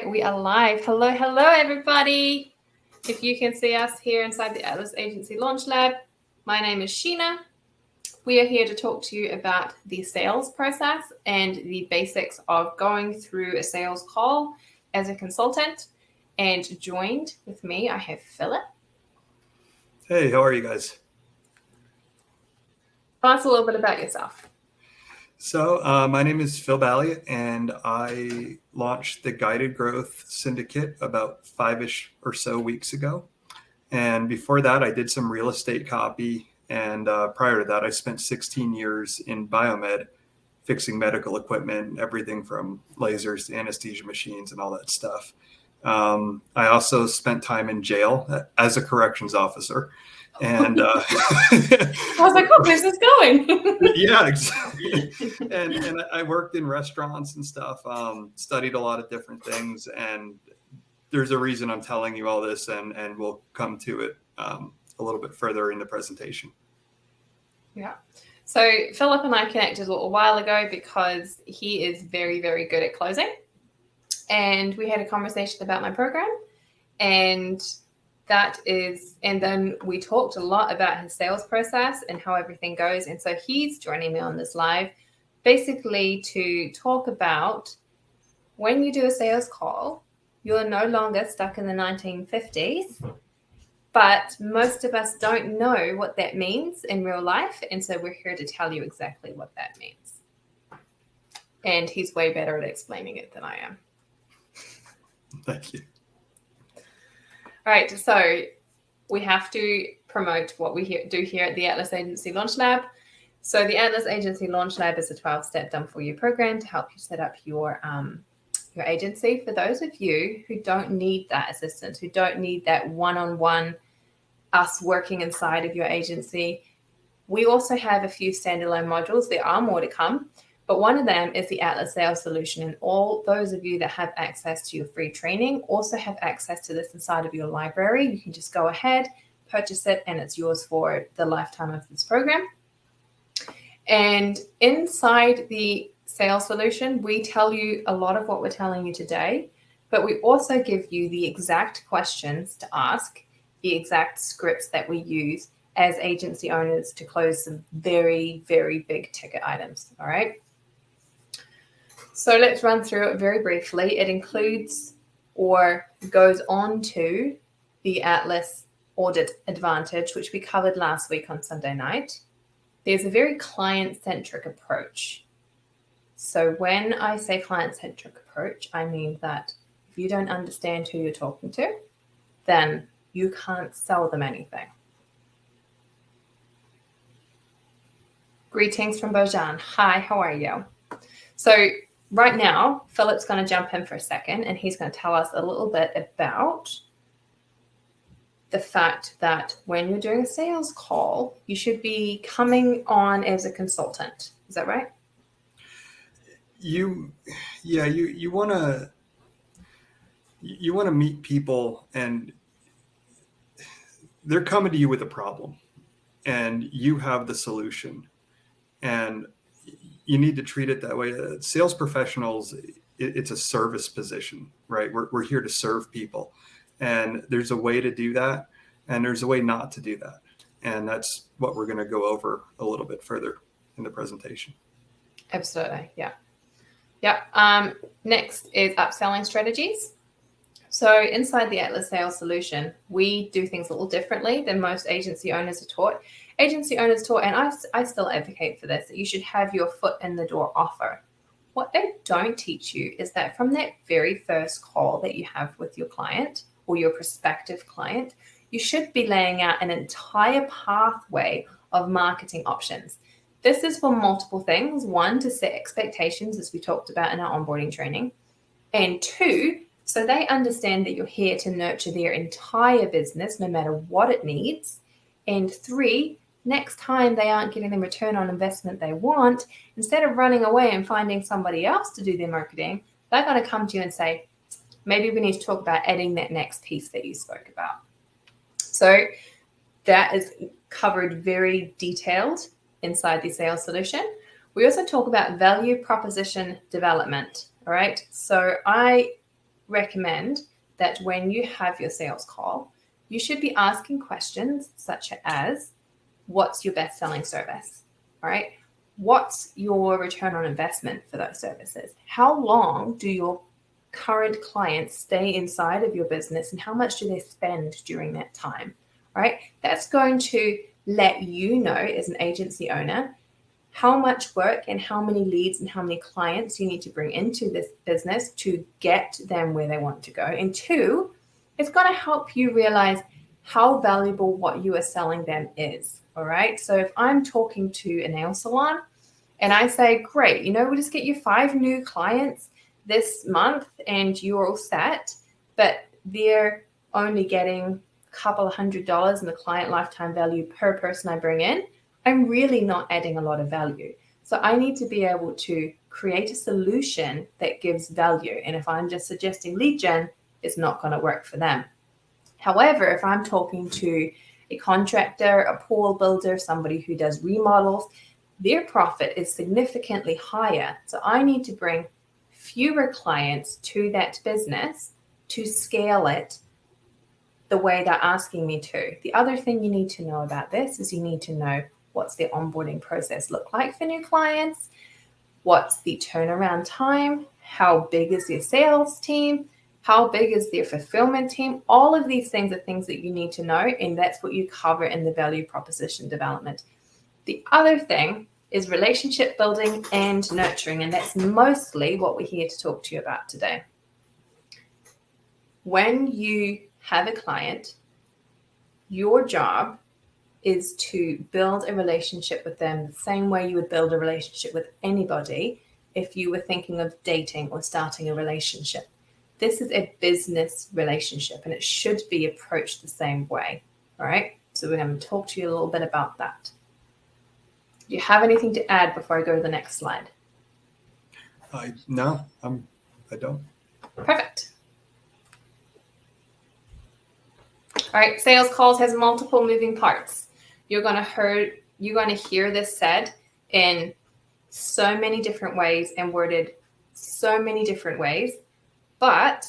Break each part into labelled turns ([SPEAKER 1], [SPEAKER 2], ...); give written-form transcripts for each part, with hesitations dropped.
[SPEAKER 1] We are live. Hello, everybody. If you can see us here inside the Atlas Agency Launch Lab, my name is Sheena. We are here to talk to you about the sales process and the basics of going through a sales call as a consultant. And joined with me, I have Philip.
[SPEAKER 2] Hey, how are you guys?
[SPEAKER 1] Tell us a little bit about yourself.
[SPEAKER 2] So my name is Phil Bally, and I launched the Guided Growth Syndicate about 5-ish or so weeks ago. And before that, I did some real estate copy. And prior to that, I spent 16 years in biomed, fixing medical equipment, everything from lasers to anesthesia machines and all that stuff. I also spent time in jail as a corrections officer. And
[SPEAKER 1] I was like, oh, where's this going?
[SPEAKER 2] Yeah, exactly. And I worked in restaurants and stuff, studied a lot of different things. And there's a reason I'm telling you all this, and we'll come to it a little bit further in the presentation.
[SPEAKER 1] Yeah. So Philip and I connected a little while ago because he is very, very good at closing. And we had a conversation about my program. And then we talked a lot about his sales process and how everything goes. And so he's joining me on this live basically to talk about when you do a sales call, you're no longer stuck in the 1950s, but most of us don't know what that means in real life. And so we're here to tell you exactly what that means. And he's way better at explaining it than I am.
[SPEAKER 2] Thank you.
[SPEAKER 1] All right, so we have to promote what we do here at the Atlas Agency Launch Lab. So the Atlas Agency Launch Lab is a 12-step done-for-you program to help you set up your agency. For those of you who don't need that assistance, who don't need that one-on-one us working inside of your agency, we also have a few standalone modules. There are more to come. But one of them is the Atlas Sales Solution. And all those of you that have access to your free training also have access to this inside of your library. You can just go ahead, purchase it, and it's yours for the lifetime of this program. And inside the Sales Solution, we tell you a lot of what we're telling you today, but we also give you the exact questions to ask, the exact scripts that we use as agency owners to close some very, very big ticket items. All right. So let's run through it very briefly. It includes or goes on to the Atlas Audit Advantage, which we covered last week on Sunday night. There's a very client-centric approach. So when I say client-centric approach, I mean that if you don't understand who you're talking to, then you can't sell them anything. Greetings from Bojan. Hi, how are you? So right now, Philip's going to jump in for a second, and he's going to tell us a little bit about the fact that when you're doing a sales call, you should be coming on as a consultant. Is that right?
[SPEAKER 2] You want to meet people, and they're coming to you with a problem, and you have the solution, and you need to treat it that way. Sales professionals, it's a service position, right? We're here to serve people, and there's a way to do that, and there's a way not to do that, and that's what we're going to go over a little bit further in the presentation.
[SPEAKER 1] Absolutely, yeah. Next is upselling strategies. So inside the Atlas Sales Solution, we do things a little differently than most agency owners are taught. Agency owners taught, and I still advocate for this, that you should have your foot in the door offer. What they don't teach you is that from that very first call that you have with your client or your prospective client, you should be laying out an entire pathway of marketing options. This is for multiple things. One, to set expectations, as we talked about in our onboarding training. And two, so they understand that you're here to nurture their entire business, no matter what it needs. And three, next time they aren't getting the return on investment they want, instead of running away and finding somebody else to do their marketing, they're going to come to you and say, maybe we need to talk about adding that next piece that you spoke about. So that is covered very detailed inside the sales solution. We also talk about value proposition development. All right. So I recommend that when you have your sales call, you should be asking questions such as, what's your best-selling service? All right. What's your return on investment for those services? How long do your current clients stay inside of your business, and how much do they spend during that time? All right. That's going to let you know as an agency owner how much work and how many leads and how many clients you need to bring into this business to get them where they want to go. And two, it's going to help you realize how valuable what you are selling them is. All right. So if I'm talking to a nail salon and I say, great, we'll just get you 5 new clients this month and you're all set, but they're only getting a couple of $100 in the client lifetime value per person I bring in, I'm really not adding a lot of value. So I need to be able to create a solution that gives value. And if I'm just suggesting lead gen, it's not going to work for them. However, if I'm talking to a contractor, a pool builder, somebody who does remodels, their profit is significantly higher. So I need to bring fewer clients to that business to scale it the way they're asking me to. The other thing you need to know about this is you need to know what's the onboarding process look like for new clients, what's the turnaround time, how big is your sales team, how big is their fulfillment team. All of these things are things that you need to know, and that's what you cover in the value proposition development. The other thing is relationship building and nurturing, and that's mostly what we're here to talk to you about today. When you have a client, your job is to build a relationship with them the same way you would build a relationship with anybody if you were thinking of dating or starting a relationship. This is a business relationship and it should be approached the same way. All right. So we're going to talk to you a little bit about that. Do you have anything to add before I go to the next slide?
[SPEAKER 2] No, I don't.
[SPEAKER 1] Perfect. All right. Sales calls has multiple moving parts. You're going to hear this said in so many different ways and worded so many different ways. But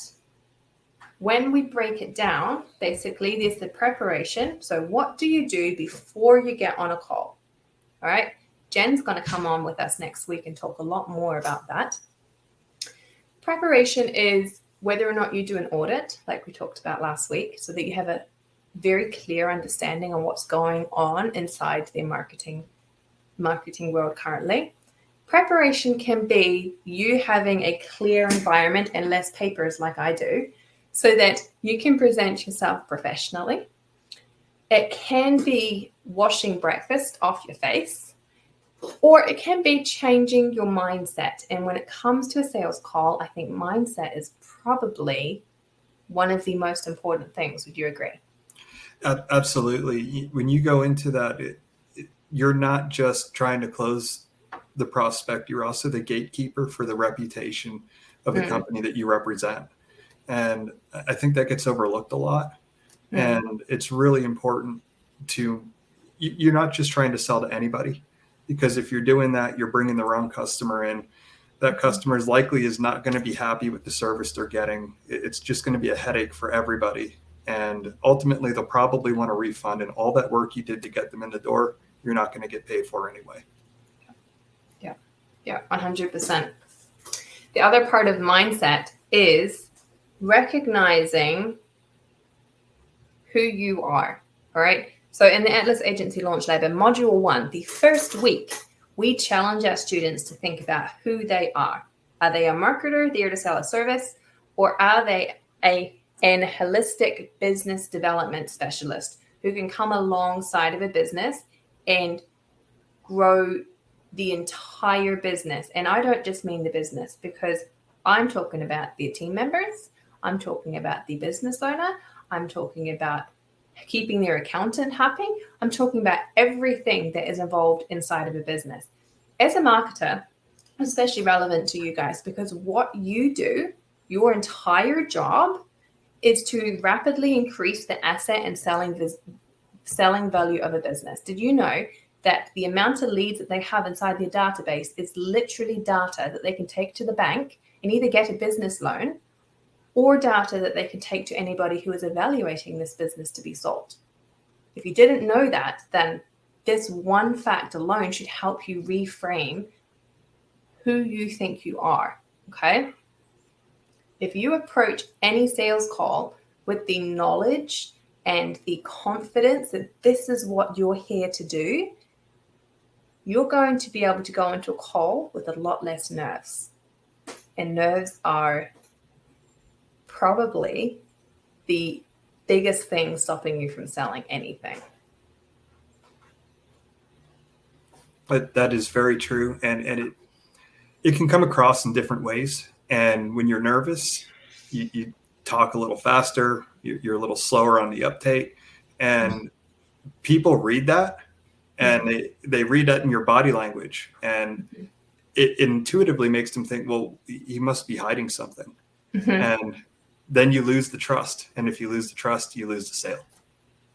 [SPEAKER 1] when we break it down, basically there's the preparation. So what do you do before you get on a call? All right. Jen's going to come on with us next week and talk a lot more about that. Preparation is whether or not you do an audit, like we talked about last week, so that you have a very clear understanding on what's going on inside the marketing world currently. Preparation can be you having a clear environment and less papers like I do, so that you can present yourself professionally. It can be washing breakfast off your face, or it can be changing your mindset. And when it comes to a sales call, I think mindset is probably one of the most important things. Would you agree?
[SPEAKER 2] Absolutely. When you go into that, you're not just trying to close the prospect, you're also the gatekeeper for the reputation of the company that you represent. And I think that gets overlooked a lot. And it's really important you're not just trying to sell to anybody, because if you're doing that, you're bringing the wrong customer in. That customer is not going to be happy with the service they're getting. It's just going to be a headache for everybody. And ultimately, they'll probably want a refund. And all that work you did to get them in the door, you're not going to get paid for anyway.
[SPEAKER 1] Yeah, 100%. The other part of mindset is recognizing who you are. All right. So in the Atlas Agency Launch Lab, in Module 1, the first week, we challenge our students to think about who they are. Are they a marketer there to sell a service, or are they an holistic business development specialist who can come alongside of a business and grow the entire business? And I don't just mean the business, because I'm talking about the team members. I'm talking about the business owner. I'm talking about keeping their accountant happy. I'm talking about everything that is involved inside of a business. As a marketer, especially relevant to you guys, because what you do, your entire job is to rapidly increase the asset and selling value of a business. Did you know that the amount of leads that they have inside their database is literally data that they can take to the bank and either get a business loan or data that they can take to anybody who is evaluating this business to be sold. If you didn't know that, then this one fact alone should help you reframe who you think you are, okay? If you approach any sales call with the knowledge and the confidence that this is what you're here to do, you're going to be able to go into a call with a lot less nerves. And nerves are probably the biggest thing stopping you from selling anything.
[SPEAKER 2] But that is very true. And it can come across in different ways. And when you're nervous, you talk a little faster, you're a little slower on the uptake. And people read that, and they read that in your body language. And it intuitively makes them think, well, he must be hiding something. And then you lose the trust. And if you lose the trust, you lose the sale.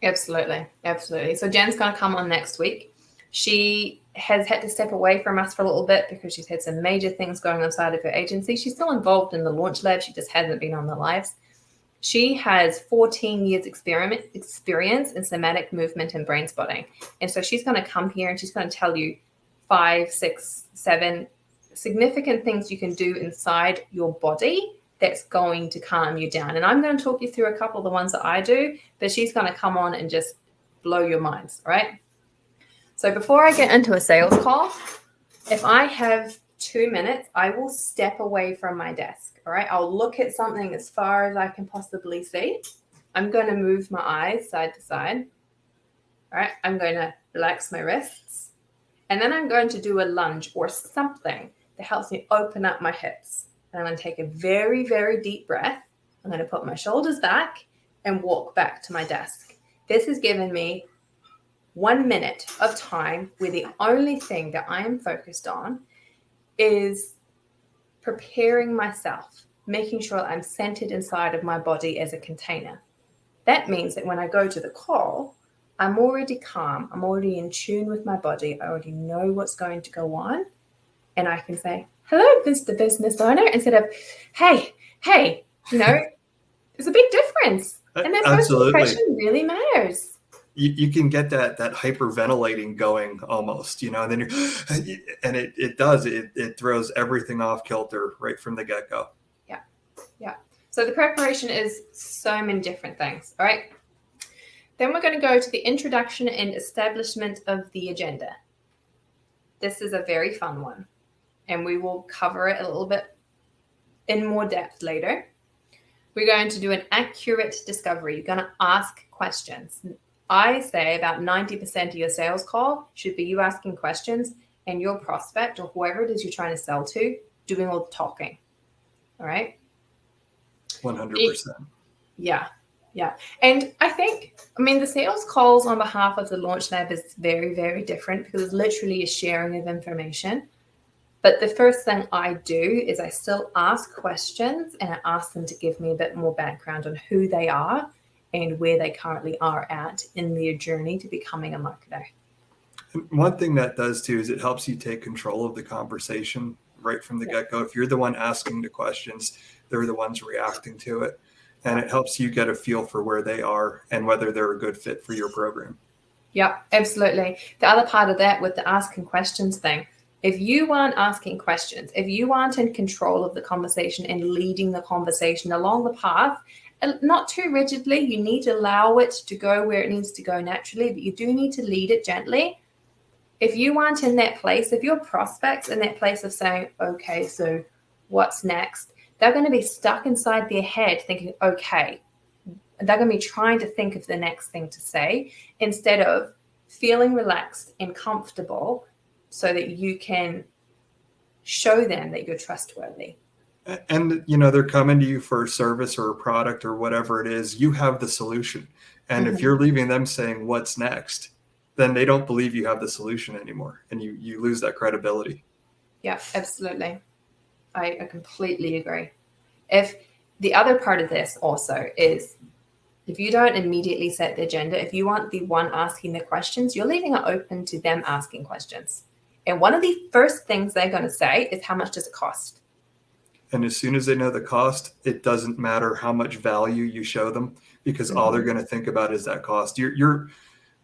[SPEAKER 1] Absolutely. Absolutely. So Jen's going to come on next week. She has had to step away from us for a little bit because she's had some major things going on inside of her agency. She's still involved in the launch lab. She just hasn't been on the lives. She has 14 years experience in somatic movement and brain spotting. And so she's going to come here and she's going to tell you 5, 6, 7 significant things you can do inside your body that's going to calm you down. And I'm going to talk you through a couple of the ones that I do, but she's going to come on and just blow your minds, right? So before I get into a sales call, if I have 2 minutes, I will step away from my desk, all right? I'll look at something as far as I can possibly see. I'm going to move my eyes side to side, all right? I'm going to relax my wrists, and then I'm going to do a lunge or something that helps me open up my hips. And I'm going to take a very, very deep breath. I'm going to put my shoulders back and walk back to my desk. This has given me 1 minute of time where the only thing that I am focused on is preparing myself, making sure I'm centered inside of my body as a container. That means that when I go to the call, I'm already calm. I'm already in tune with my body. I already know what's going to go on. And I can say, hello, Mr. Business Owner, instead of, hey, you know, there's a big difference. And that first impression really matters.
[SPEAKER 2] You can get that hyperventilating going almost, and then it throws everything off kilter right from the get-go.
[SPEAKER 1] Yeah. So the preparation is so many different things. All right. Then we're going to go to the introduction and establishment of the agenda. This is a very fun one, and we will cover it a little bit in more depth later. We're going to do an accurate discovery. You're going to ask questions. I say about 90% of your sales call should be you asking questions and your prospect or whoever it is you're trying to sell to doing all the talking. All right?
[SPEAKER 2] 100%.
[SPEAKER 1] Yeah. And the sales calls on behalf of the Launch Lab is very, very different because it's literally a sharing of information. But the first thing I do is I still ask questions and I ask them to give me a bit more background on who they are and where they currently are at in their journey to becoming a marketer.
[SPEAKER 2] And one thing that does too is it helps you take control of the conversation right from the get-go. If you're the one asking the questions, they're the ones reacting to it. And it helps you get a feel for where they are and whether they're a good fit for your program.
[SPEAKER 1] Yeah, absolutely. The other part of that with the asking questions thing, if you aren't asking questions, if you aren't in control of the conversation and leading the conversation along the path, not too rigidly, you need to allow it to go where it needs to go naturally, but you do need to lead it gently. If you aren't in that place, if your prospect's in that place of saying, okay, so what's next? They're going to be stuck inside their head thinking, okay, they're going to be trying to think of the next thing to say instead of feeling relaxed and comfortable so that you can show them that you're trustworthy.
[SPEAKER 2] And, they're coming to you for a service or a product or whatever it is. You have the solution. And if you're leaving them saying, what's next, then they don't believe you have the solution anymore. And you lose that credibility.
[SPEAKER 1] Yeah, absolutely. I completely agree. If the other part of this also is if you don't immediately set the agenda, if you aren't the one asking the questions, you're leaving it open to them asking questions. And one of the first things they're going to say is, how much does it cost?
[SPEAKER 2] And as soon as they know the cost, it doesn't matter how much value you show them, because all they're going to think about is that cost.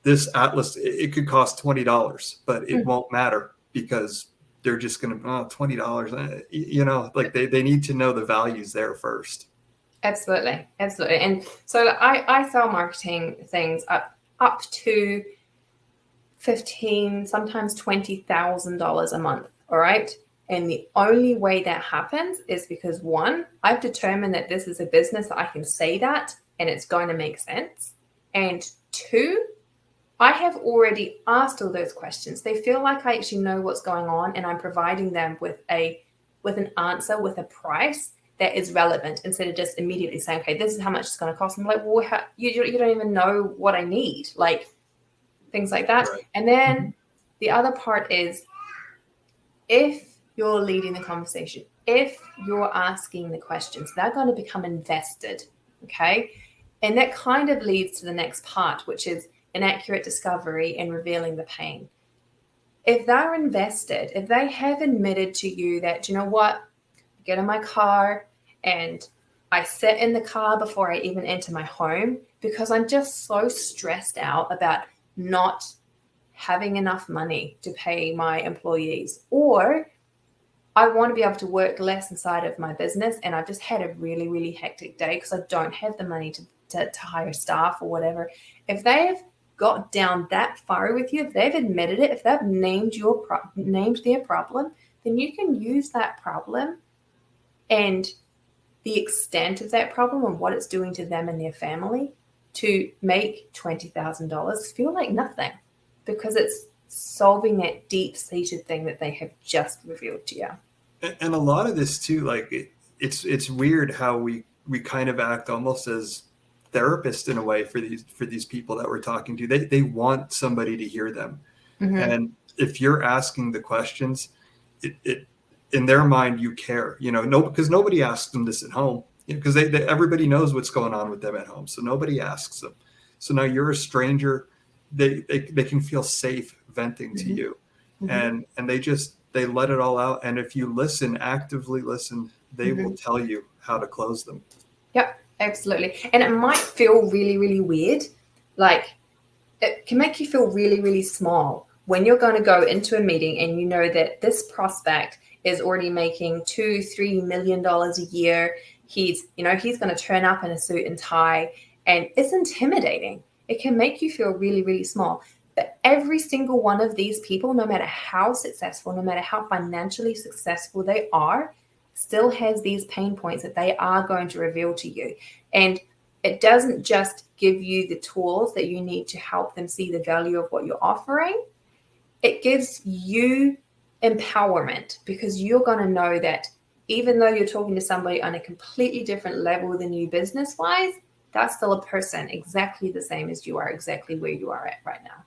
[SPEAKER 2] This atlas, it could cost $20, but it won't matter, because they're just going to, $20. Like they need to know the values there first.
[SPEAKER 1] Absolutely. Absolutely. And so I sell marketing things up to $15,000, sometimes $20,000 a month. All right. And the only way that happens is because, one, I've determined that this is a business that I can say that and it's going to make sense. And two, I have already asked all those questions. They feel like I actually know what's going on, and I'm providing them with an answer, with a price that is relevant, instead of just immediately saying, okay, this is how much it's going to cost. I'm like, well, you don't even know what I need, like things like that. Right. And then the other part is, if you're leading the conversation, if you're asking the questions, they're going to become invested, okay? And that kind of leads to the next part, which is an accurate discovery and revealing the pain. If they're invested, if they have admitted to you that, you know what, I get in my car and I sit in the car before I even enter my home because I'm just so stressed out about not having enough money to pay my employees, or I want to be able to work less inside of my business and I've just had a really, really hectic day because I don't have the money to hire staff or whatever. If they've got down that far with you, if they've admitted it, if they've named their problem, then you can use that problem and the extent of that problem and what it's doing to them and their family to make $20,000 feel like nothing, because it's solving that deep-seated thing that they have just revealed to you.
[SPEAKER 2] And a lot of this too, like it's weird how we kind of act almost as therapists in a way for these people that we're talking to. They want somebody to hear them. And if you're asking the questions, it in their mind, you care, because nobody asks them this at home, because everybody knows what's going on with them at home. So nobody asks them. So now you're a stranger. They can feel safe venting to you, and they let it all out. And if you actively listen, they will tell you how to close them.
[SPEAKER 1] Yep, absolutely. And it might feel really, really weird. Like, it can make you feel really, really small when you're going to go into a meeting and you know that this prospect is already making $2-3 million a year. He's going to turn up in a suit and tie, and it's intimidating. It can make you feel really, really small. But every single one of these people, no matter how successful, no matter how financially successful they are, still has these pain points that they are going to reveal to you. And it doesn't just give you the tools that you need to help them see the value of what you're offering. It gives you empowerment, because you're going to know that even though you're talking to somebody on a completely different level than you business-wise, that's still a person exactly the same as you are, exactly where you are at right now.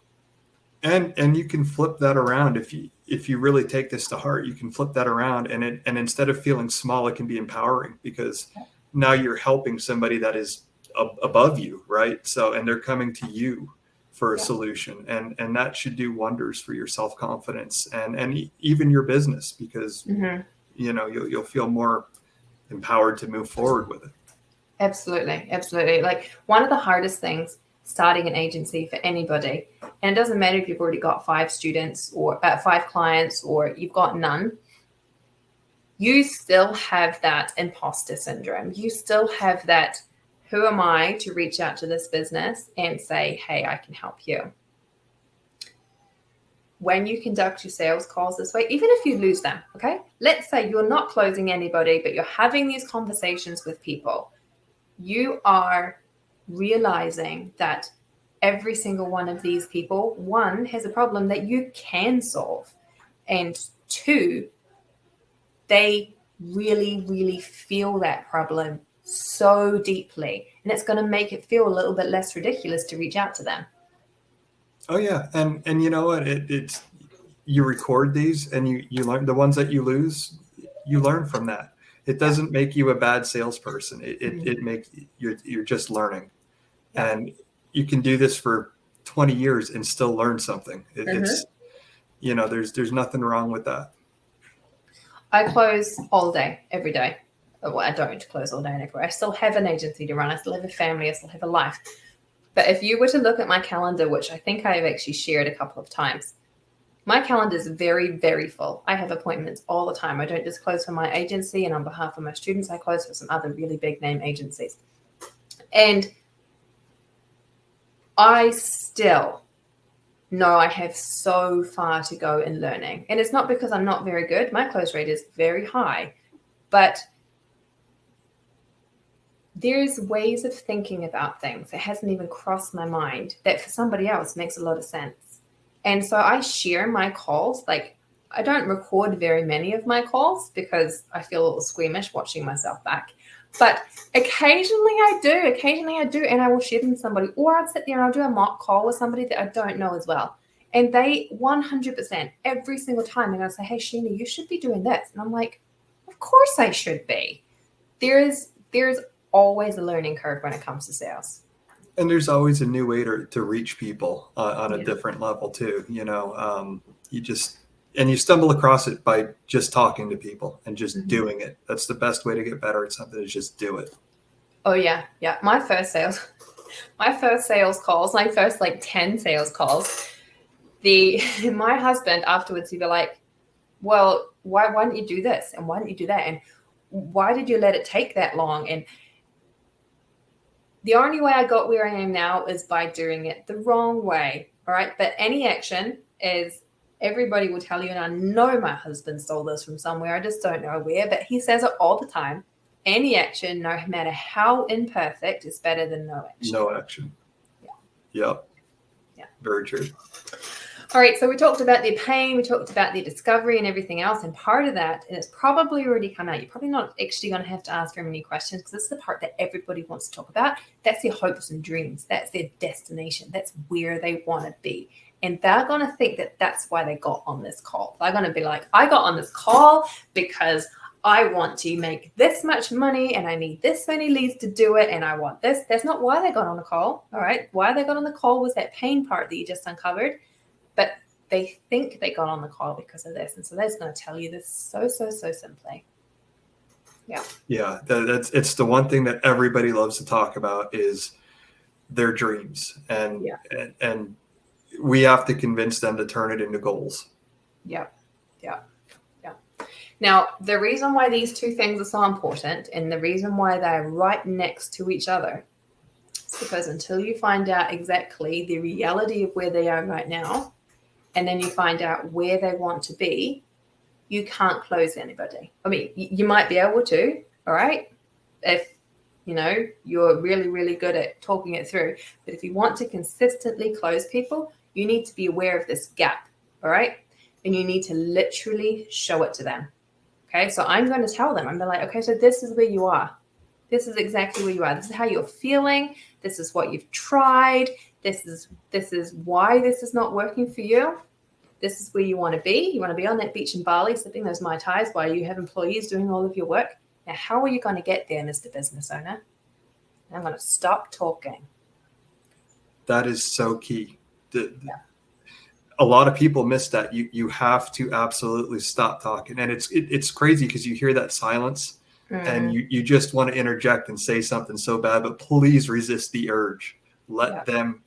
[SPEAKER 2] And you can flip that around if you really take this to heart. You can flip that around, and instead of feeling small, it can be empowering, because now you're helping somebody that is above you, right? So, and they're coming to you for a solution, and that should do wonders for your self-confidence and even your business, because you'll feel more empowered to move forward with it.
[SPEAKER 1] Absolutely. Like, one of the hardest things starting an agency for anybody, and it doesn't matter if you've already got 5 students or 5 clients or you've got none, you still have that imposter syndrome. You still have that, who am I to reach out to this business and say, hey, I can help you. When you conduct your sales calls this way, even if you lose them, okay? Let's say you're not closing anybody, but you're having these conversations with people. You are realizing that every single one of these people, 1, has a problem that you can solve, and 2, they really, really feel that problem so deeply, and it's going to make it feel a little bit less ridiculous to reach out to them.
[SPEAKER 2] Oh yeah, and you know what? It's you record these, and you learn the ones that you lose. You learn from that. It doesn't make you a bad salesperson. It makes you're just learning, and you can do this for 20 years and still learn something. It's there's nothing wrong with that.
[SPEAKER 1] I close all day, every day. Well, I don't close all day and everywhere. I still have an agency to run. I still have a family. I still have a life. But if you were to look at my calendar, which I think I've actually shared a couple of times, my calendar is very, very full. I have appointments all the time. I don't just close for my agency and on behalf of my students. I close for some other really big name agencies. And I still know I have so far to go in learning. And it's not because I'm not very good. My close rate is very high. But there's ways of thinking about things that hasn't even crossed my mind that for somebody else makes a lot of sense. And so I share my calls. Like, I don't record very many of my calls because I feel a little squeamish watching myself back. But occasionally I do, and I will share them with somebody, or I'll sit there and I'll do a mock call with somebody that I don't know as well. And they 100% every single time, they're going to say, hey, Sheena, you should be doing this. And I'm like, of course I should be. There's always a learning curve when it comes to sales.
[SPEAKER 2] And there's always a new way to reach people on a different level too. You stumble across it by just talking to people and just doing it. That's the best way to get better at something, is just do it.
[SPEAKER 1] Oh yeah. My first sales calls, my first like 10 sales calls, my husband afterwards, he'd be like, well, why don't you do this? And why don't you do that? And why did you let it take that long? And the only way I got where I am now is by doing it the wrong way. All right. But any action is, everybody will tell you, and I know my husband stole this from somewhere, I just don't know where, but he says it all the time. Any action, no matter how imperfect, is better than no action.
[SPEAKER 2] No action.
[SPEAKER 1] Yeah.
[SPEAKER 2] Yep.
[SPEAKER 1] Yeah.
[SPEAKER 2] Very true.
[SPEAKER 1] All right, so we talked about the pain, we talked about the discovery and everything else, and part of that, and it's probably already come out, you're probably not actually going to have to ask very many questions, because this is the part that everybody wants to talk about. That's their hopes and dreams. That's their destination. That's where they want to be. And they're going to think that that's why they got on this call. They're going to be like, I got on this call because I want to make this much money and I need this many leads to do it, and I want this. That's not why they got on the call. All right. Why they got on the call was that pain part that you just uncovered. But they think they got on the call because of this. And so that's going to tell you this so simply. Yeah.
[SPEAKER 2] Yeah. It's the one thing that everybody loves to talk about is their dreams. And we have to convince them to turn it into goals.
[SPEAKER 1] Yeah. Now, the reason why these two things are so important, and the reason why they're right next to each other, is because until you find out exactly the reality of where they are right now, and then you find out where they want to be, you can't close anybody. I mean, you might be able to, all right, if you're really, really good at talking it through. But if you want to consistently close people, you need to be aware of this gap, all right? And you need to literally show it to them. Okay, so I'm going to tell them, I'm like, okay, so this is where you are. This is exactly where you are. This is how you're feeling. This is what you've tried. This is why this is not working for you. This is where you want to be. You want to be on that beach in Bali, sipping those Mai Tais while you have employees doing all of your work. Now, how are you going to get there, Mr. Business Owner? I'm going to stop talking.
[SPEAKER 2] That is so key. A lot of people miss that. You have to absolutely stop talking. And it's crazy because you hear that silence and you just want to interject and say something so bad, but please resist the urge. Let them,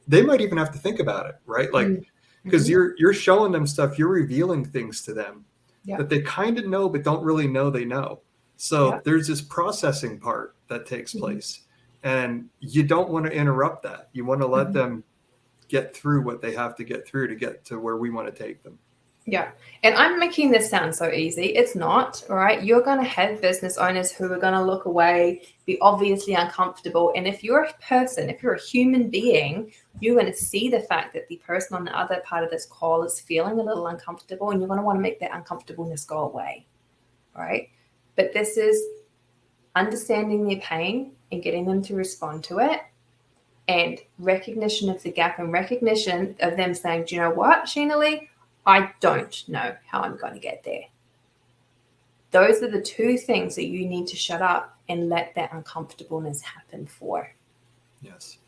[SPEAKER 2] they might even have to think about it, right? Like, because you're showing them stuff, you're revealing things to them that they kind of know, but don't really know they know. So there's this processing part that takes place, and you don't want to interrupt that. You want to let them get through what they have to get through to get to where we want to take them.
[SPEAKER 1] Yeah. And I'm making this sound so easy. It's not, all right? You're going to have business owners who are going to look away, be obviously uncomfortable. And if you're a person, if you're a human being, you're going to see the fact that the person on the other part of this call is feeling a little uncomfortable, and you're going to want to make that uncomfortableness go away, all right? But this is understanding their pain and getting them to respond to it, and recognition of the gap, and recognition of them saying, do you know what, Sheena Lee? I don't know how I'm going to get there. Those are the two things that you need to shut up and let that uncomfortableness happen for.
[SPEAKER 2] Yes.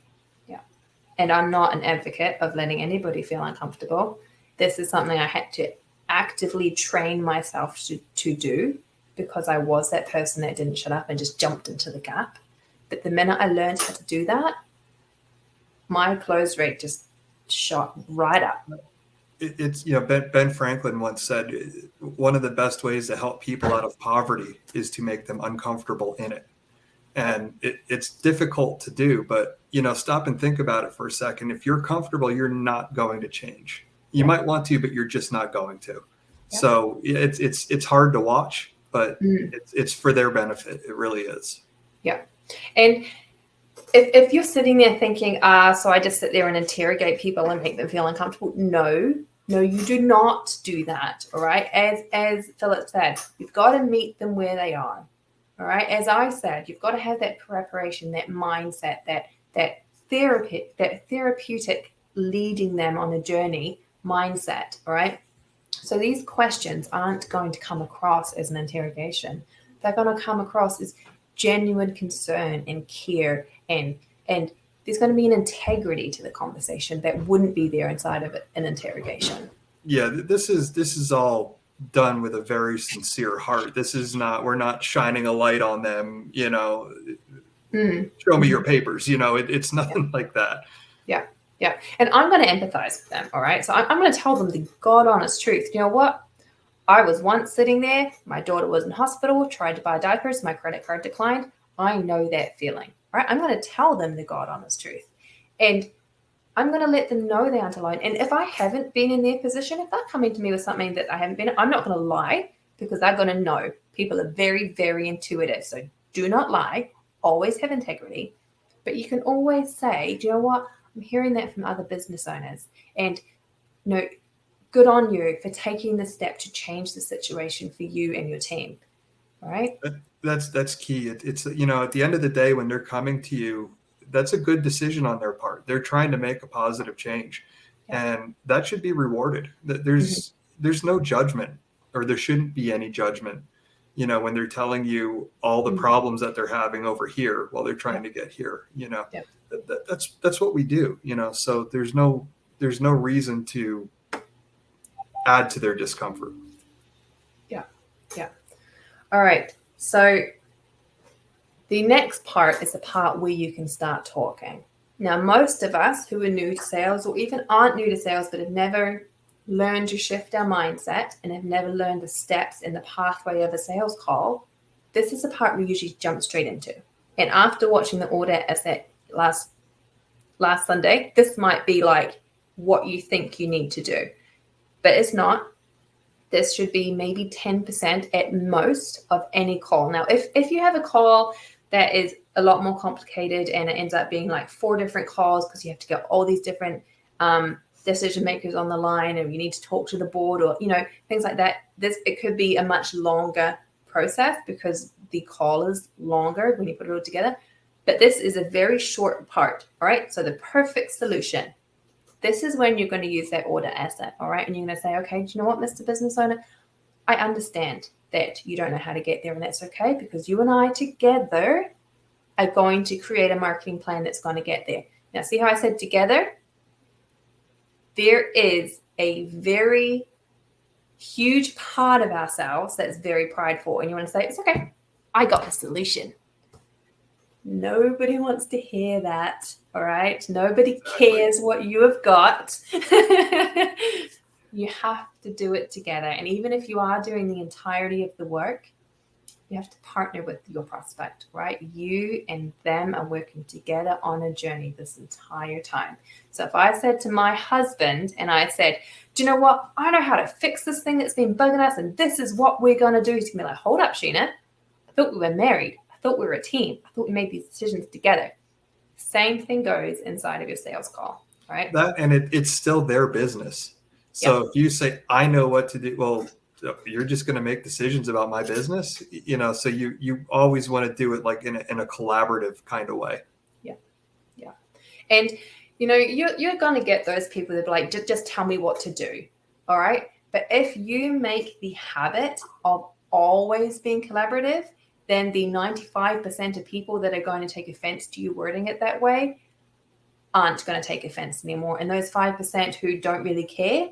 [SPEAKER 1] Yeah. And I'm not an advocate of letting anybody feel uncomfortable. This is something I had to actively train myself to do. because I was that person that didn't shut up and just jumped into the gap. But the minute I learned how to do that, my close rate just shot right up.
[SPEAKER 2] It's, you know, Ben Franklin once said, one of the best ways to help people out of poverty is to make them uncomfortable in it. And it's difficult to do, but, you know, stop and think about it for a second. If you're comfortable, you're not going to change. You might want to, but you're just not going to. So it's hard to watch, but it's for their benefit. It really is.
[SPEAKER 1] Yeah. And if you're sitting there thinking, so I just sit there and interrogate people and make them feel uncomfortable. No, you do not do that. All right. As Philip said, you've got to meet them where they are. All right. As I said, you've got to have that preparation, that mindset, that therapeutic leading them on a journey mindset. All right. So these questions aren't going to come across as an interrogation. They're going to come across as genuine concern and care, and there's going to be an integrity to the conversation that wouldn't be there inside of an interrogation.
[SPEAKER 2] Yeah, this is all done with a very sincere heart. This is not, we're not shining a light on them, you know, show me your papers, you know, it's nothing like that.
[SPEAKER 1] Yeah. Yeah. And I'm going to empathize with them. All right. So I'm going to tell them the God honest truth. You know what? I was once sitting there. My daughter was in hospital, tried to buy diapers. My credit card declined. I know that feeling. All right. I'm going to tell them the God honest truth. And I'm going to let them know they aren't alone. And if I haven't been in their position, if they're coming to me with something that I haven't been, I'm not going to lie, because they're going to know. People are very, very intuitive. So do not lie. Always have integrity. But you can always say, do you know what? I'm hearing that from other business owners, and you know, good on you for taking the step to change the situation for you and your team. All right.
[SPEAKER 2] That's key. It's, you know, at the end of the day, when they're coming to you, that's a good decision on their part. They're trying to make a positive change, and that should be rewarded. There's no judgment, or there shouldn't be any judgment, you know, when they're telling you all the problems that they're having over here while they're trying to get here, you know. That's what we do, you know. So there's no reason to add to their discomfort.
[SPEAKER 1] Yeah. All right. So the next part is the part where you can start talking. Now, most of us who are new to sales, or even aren't new to sales, but have never learned to shift our mindset and have never learned the steps in the pathway of a sales call, this is the part we usually jump straight into. And after watching the order asset last Sunday, this might be like what you think you need to do, but it's not. This should be maybe 10% at most of any call. Now, if you have a call that is a lot more complicated and it ends up being like 4 different calls because you have to get all these different decision makers on the line, and you need to talk to the board, or, you know, things like that, it could be a much longer process because the call is longer when you put it all together. But this is a very short part. All right. So the perfect solution. This is when you're going to use that order asset. All right. And you're going to say, okay, do you know what, Mr. Business Owner? I understand that you don't know how to get there, and that's okay, because you and I together are going to create a marketing plan that's going to get there. Now, see how I said together? There is a very huge part of ourselves that's very prideful, and you want to say, it's okay, I got the solution. Nobody wants to hear that, all right? Nobody cares what you have got. You have to do it together. And even if you are doing the entirety of the work, you have to partner with your prospect, right? You and them are working together on a journey this entire time. So if I said to my husband and I said, do you know what? I know how to fix this thing that's been bugging us, and this is what we're going to do. He's going to be like, hold up, Sheena. I thought we were married. I thought we were a team. I thought we made these decisions together. Same thing goes inside of your sales call, right?
[SPEAKER 2] That, and it's still their business. So if you say, I know what to do, well, you're just going to make decisions about my business, you know, so you always want to do it like in a collaborative kind of way.
[SPEAKER 1] Yeah. And, you know, you're going to get those people that are like, just tell me what to do. All right. But if you make the habit of always being collaborative, then the 95% of people that are going to take offense to you wording it that way aren't going to take offense anymore. And those 5% who don't really care,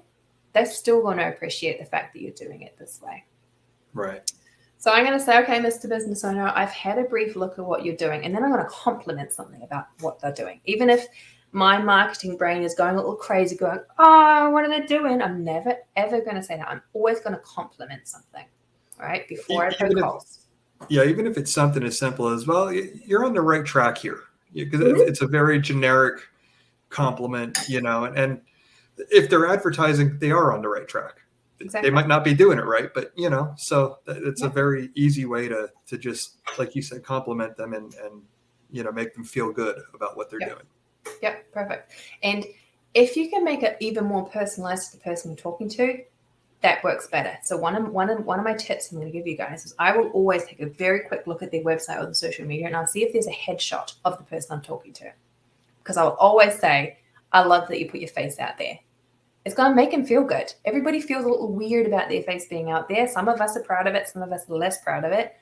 [SPEAKER 1] they're still going to appreciate the fact that you're doing it this way.
[SPEAKER 2] Right.
[SPEAKER 1] So I'm going to say, okay, Mr. Business Owner, I've had a brief look at what you're doing, and then I'm going to compliment something about what they're doing. Even if my marketing brain is going a little crazy, going, oh, what are they doing? I'm never, ever going to say that. I'm always going to compliment something, right? Before I poke holes.
[SPEAKER 2] Yeah, even if it's something as simple as, well, you're on the right track here. Because it's a very generic compliment, and if they're advertising, they are on the right track. Exactly. They might not be doing it right, but so it's a very easy way to just, like you said, compliment them and make them feel good about what they're doing.
[SPEAKER 1] Yep, perfect. And if you can make it even more personalized to the person you're talking to, that works better. So one of my tips I'm going to give you guys is I will always take a very quick look at their website or the social media, and I'll see if there's a headshot of the person I'm talking to. Because I will always say, I love that you put your face out there. It's going to make them feel good. Everybody feels a little weird about their face being out there. Some of us are proud of it. Some of us are less proud of it.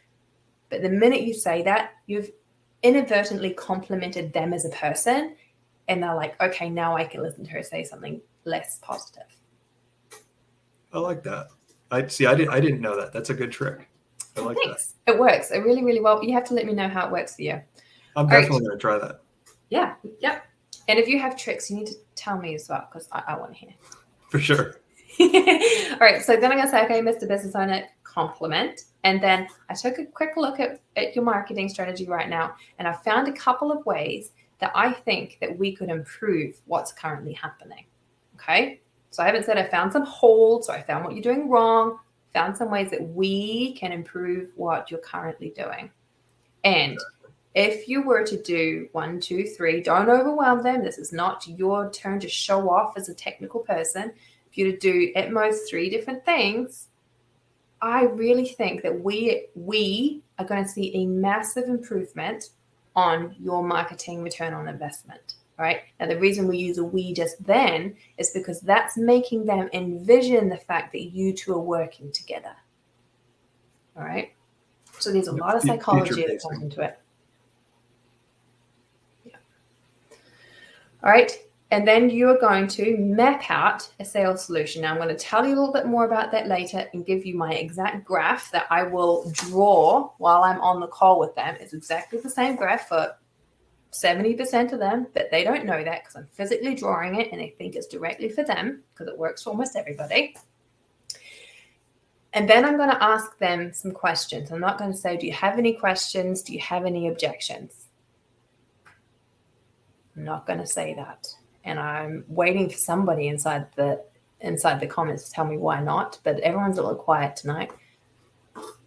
[SPEAKER 1] But the minute you say that, you've inadvertently complimented them as a person. And they're like, okay, now I can listen to her say something less positive.
[SPEAKER 2] I like that. I didn't know that. That's a good trick. I like
[SPEAKER 1] Thanks. That. It works. It really, really well. You have to let me know how it works for you.
[SPEAKER 2] I'm definitely going to try that.
[SPEAKER 1] Yeah. Yep. And if you have tricks, you need to tell me as well, because I want to hear.
[SPEAKER 2] For sure.
[SPEAKER 1] All right. So then I'm going to say, okay, Mr. Business Owner, compliment. And then I took a quick look at your marketing strategy right now, and I found a couple of ways that I think that we could improve what's currently happening. Okay. So I haven't said I found some holes or I found what you're doing wrong. Found some ways that we can improve what you're currently doing. And if you were to do 1, 2, 3, don't overwhelm them. This is not your turn to show off as a technical person. If you to do at most 3 different things, I really think that we are going to see a massive improvement on your marketing return on investment. Right? Now, the reason we use a we just then is because that's making them envision the fact that you two are working together. All right? So there's a lot of psychology that comes into it. Yeah. All right. And then you are going to map out a sales solution. Now, I'm going to tell you a little bit more about that later and give you my exact graph that I will draw while I'm on the call with them. It's exactly the same graph for 70% of them, but they don't know that because I'm physically drawing it and they think it's directly for them because it works for almost everybody. And then I'm going to ask them some questions. I'm not going to say, do you have any questions? Do you have any objections? I'm not going to say that. And I'm waiting for somebody inside the comments to tell me why not, but everyone's a little quiet tonight.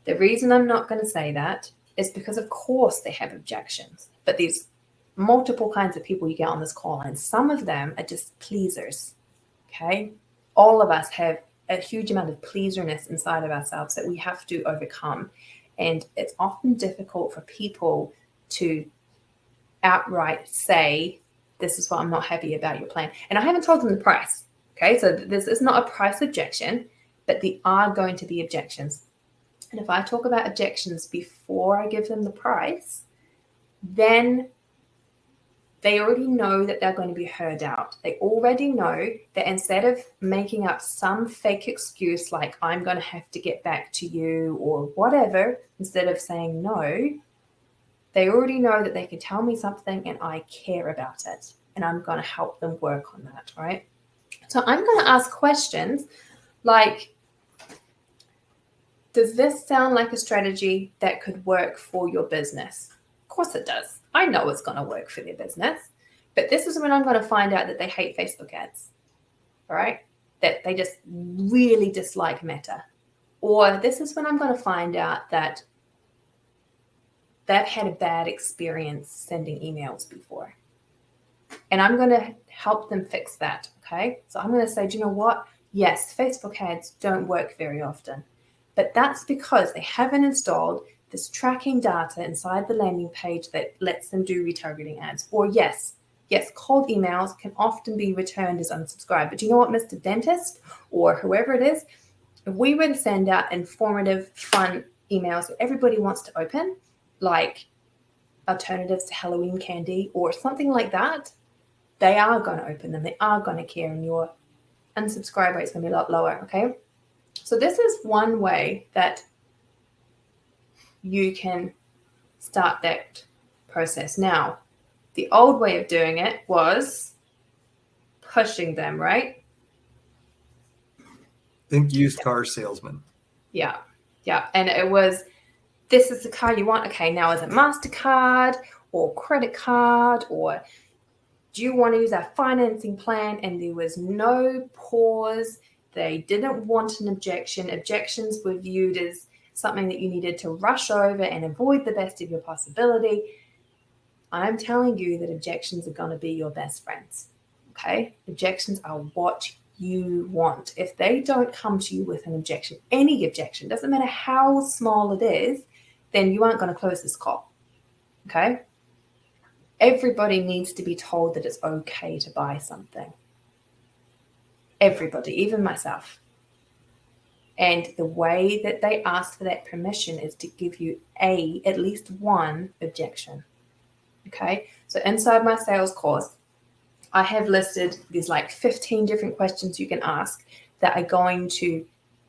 [SPEAKER 1] The reason I'm not going to say that is because, of course, they have objections, but these multiple kinds of people you get on this call, and some of them are just pleasers. Okay, all of us have a huge amount of pleaserness inside of ourselves that we have to overcome, and it's often difficult for people to outright say, this is what I'm not happy about your plan. And I haven't told them the price. Okay, so this is not a price objection, but there are going to be objections. And if I talk about objections before I give them the price, then they already know that they're going to be heard out. They already know that instead of making up some fake excuse like I'm going to have to get back to you or whatever, instead of saying no, they already know that they can tell me something and I care about it. And I'm going to help them work on that, right? So I'm going to ask questions like, does this sound like a strategy that could work for your business? Of course it does. I know it's going to work for their business, but this is when I'm going to find out that they hate Facebook ads, all right? That they just really dislike Meta. Or this is when I'm going to find out that they've had a bad experience sending emails before. And I'm going to help them fix that, okay? So I'm going to say, do you know what? Yes, Facebook ads don't work very often, but that's because they haven't installed this tracking data inside the landing page that lets them do retargeting ads. Or yes, cold emails can often be returned as unsubscribed. But do you know what, Mr. Dentist or whoever it is, if we were to send out informative, fun emails that everybody wants to open, like alternatives to Halloween candy or something like that, they are going to open them. They are going to care, and your unsubscribe rate is going to be a lot lower, okay? So this is one way that you can start that process. Now, the old way of doing it was pushing them, right?
[SPEAKER 2] Think used car salesman.
[SPEAKER 1] Yeah. And it was, this is the car you want. Okay, now is it MasterCard or credit card, or do you want to use our financing plan? And there was no pause. They didn't want an objection. Objections were viewed as something that you needed to rush over and avoid the best of your possibility. I'm telling you that objections are going to be your best friends. Okay? Objections are what you want. If they don't come to you with an objection, any objection, doesn't matter how small it is, then you aren't going to close this call. Okay? Everybody needs to be told that it's okay to buy something. Everybody, even myself. And the way that they ask for that permission is to give you at least one objection. Okay, so inside my sales course, I have listed, there's like 15 different questions you can ask that are going to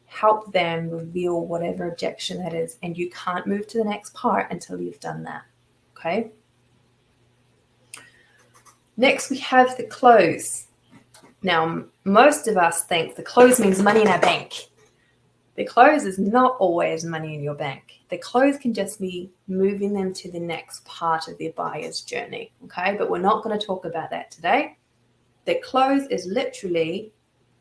[SPEAKER 1] help them reveal whatever objection that is. And you can't move to the next part until you've done that. Okay. Next, we have the close. Now, most of us think the close means money in our bank. The close is not always money in your bank. The close can just be moving them to the next part of their buyer's journey, okay? But we're not going to talk about that today. The close is literally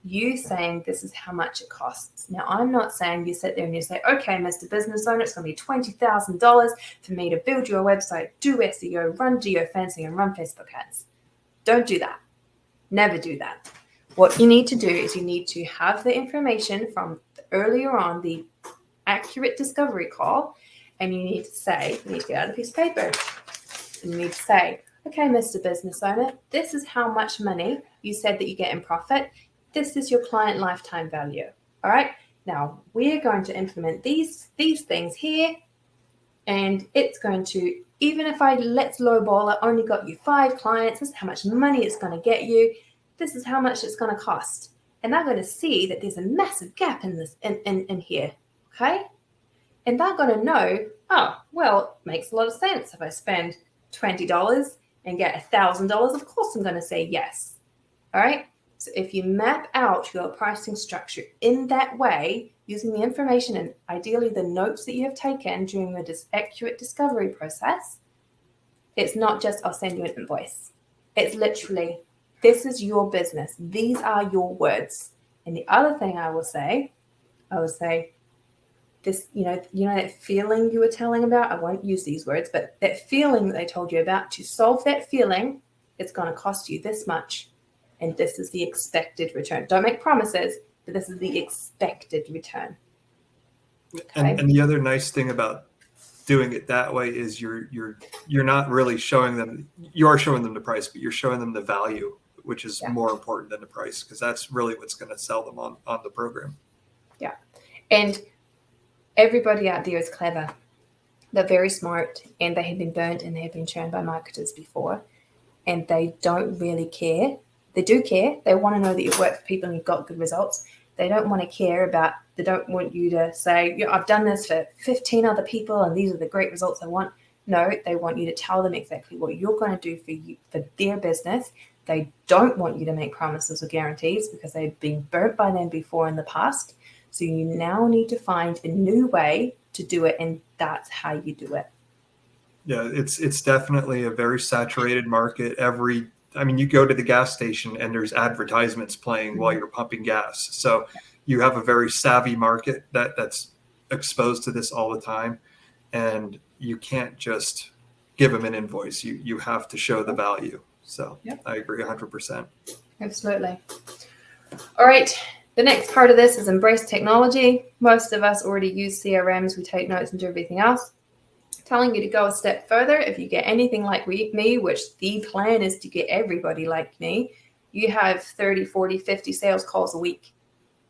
[SPEAKER 1] you saying this is how much it costs. Now, I'm not saying you sit there and you say, okay, Mr. Business Owner, it's going to be $20,000 for me to build your website, do SEO, run geofencing, and run Facebook ads. Don't do that. Never do that. What you need to do is you need to have the information from earlier on, the accurate discovery call, and you need to say, you need to get out a piece of paper. And you need to say, okay, Mr. Business Owner, this is how much money you said that you get in profit. This is your client lifetime value. All right. Now we're going to implement these things here, and it's going to, even if let's lowball, I only got you 5 clients. This is how much money it's going to get you. This is how much it's going to cost. And they're going to see that there's a massive gap in this in here. Okay. And they're going to know, oh, well, it makes a lot of sense. If I spend $20 and get $1,000, of course I'm going to say yes. All right. So if you map out your pricing structure in that way, using the information and ideally the notes that you have taken during the accurate discovery process, it's not just, I'll send you an invoice. It's literally, this is your business. These are your words. And the other thing I will say, this, you know that feeling you were telling about, I won't use these words, but that feeling that they told you about, to solve that feeling, it's going to cost you this much. And this is the expected return. Don't make promises, but this is the expected return. Okay?
[SPEAKER 2] And the other nice thing about doing it that way is you're not really showing them, you are showing them the price, but you're showing them the value, which is more important than the price, because that's really what's going to sell them on the program.
[SPEAKER 1] Yeah. And everybody out there is clever. They're very smart, and they have been burnt and they have been churned by marketers before, and they don't really care. They do care. They want to know that you've worked for people and you've got good results. They don't want to care about, they don't want you to say, yeah, I've done this for 15 other people and these are the great results I want. No, they want you to tell them exactly what you're going to do for their business. They don't want you to make promises or guarantees because they've been burnt by them before in the past. So you now need to find a new way to do it, and that's how you do it.
[SPEAKER 2] Yeah, it's definitely a very saturated market. You go to the gas station and there's advertisements playing while you're pumping gas. So you have a very savvy market that's exposed to this all the time. And you can't just give them an invoice. You have to show the value. So I agree 100%.
[SPEAKER 1] Absolutely. All right. The next part of this is embrace technology. Most of us already use CRMs. We take notes and do everything else. Telling you to go a step further. If you get anything like me, which the plan is to get everybody like me, you have 30, 40, 50 sales calls a week.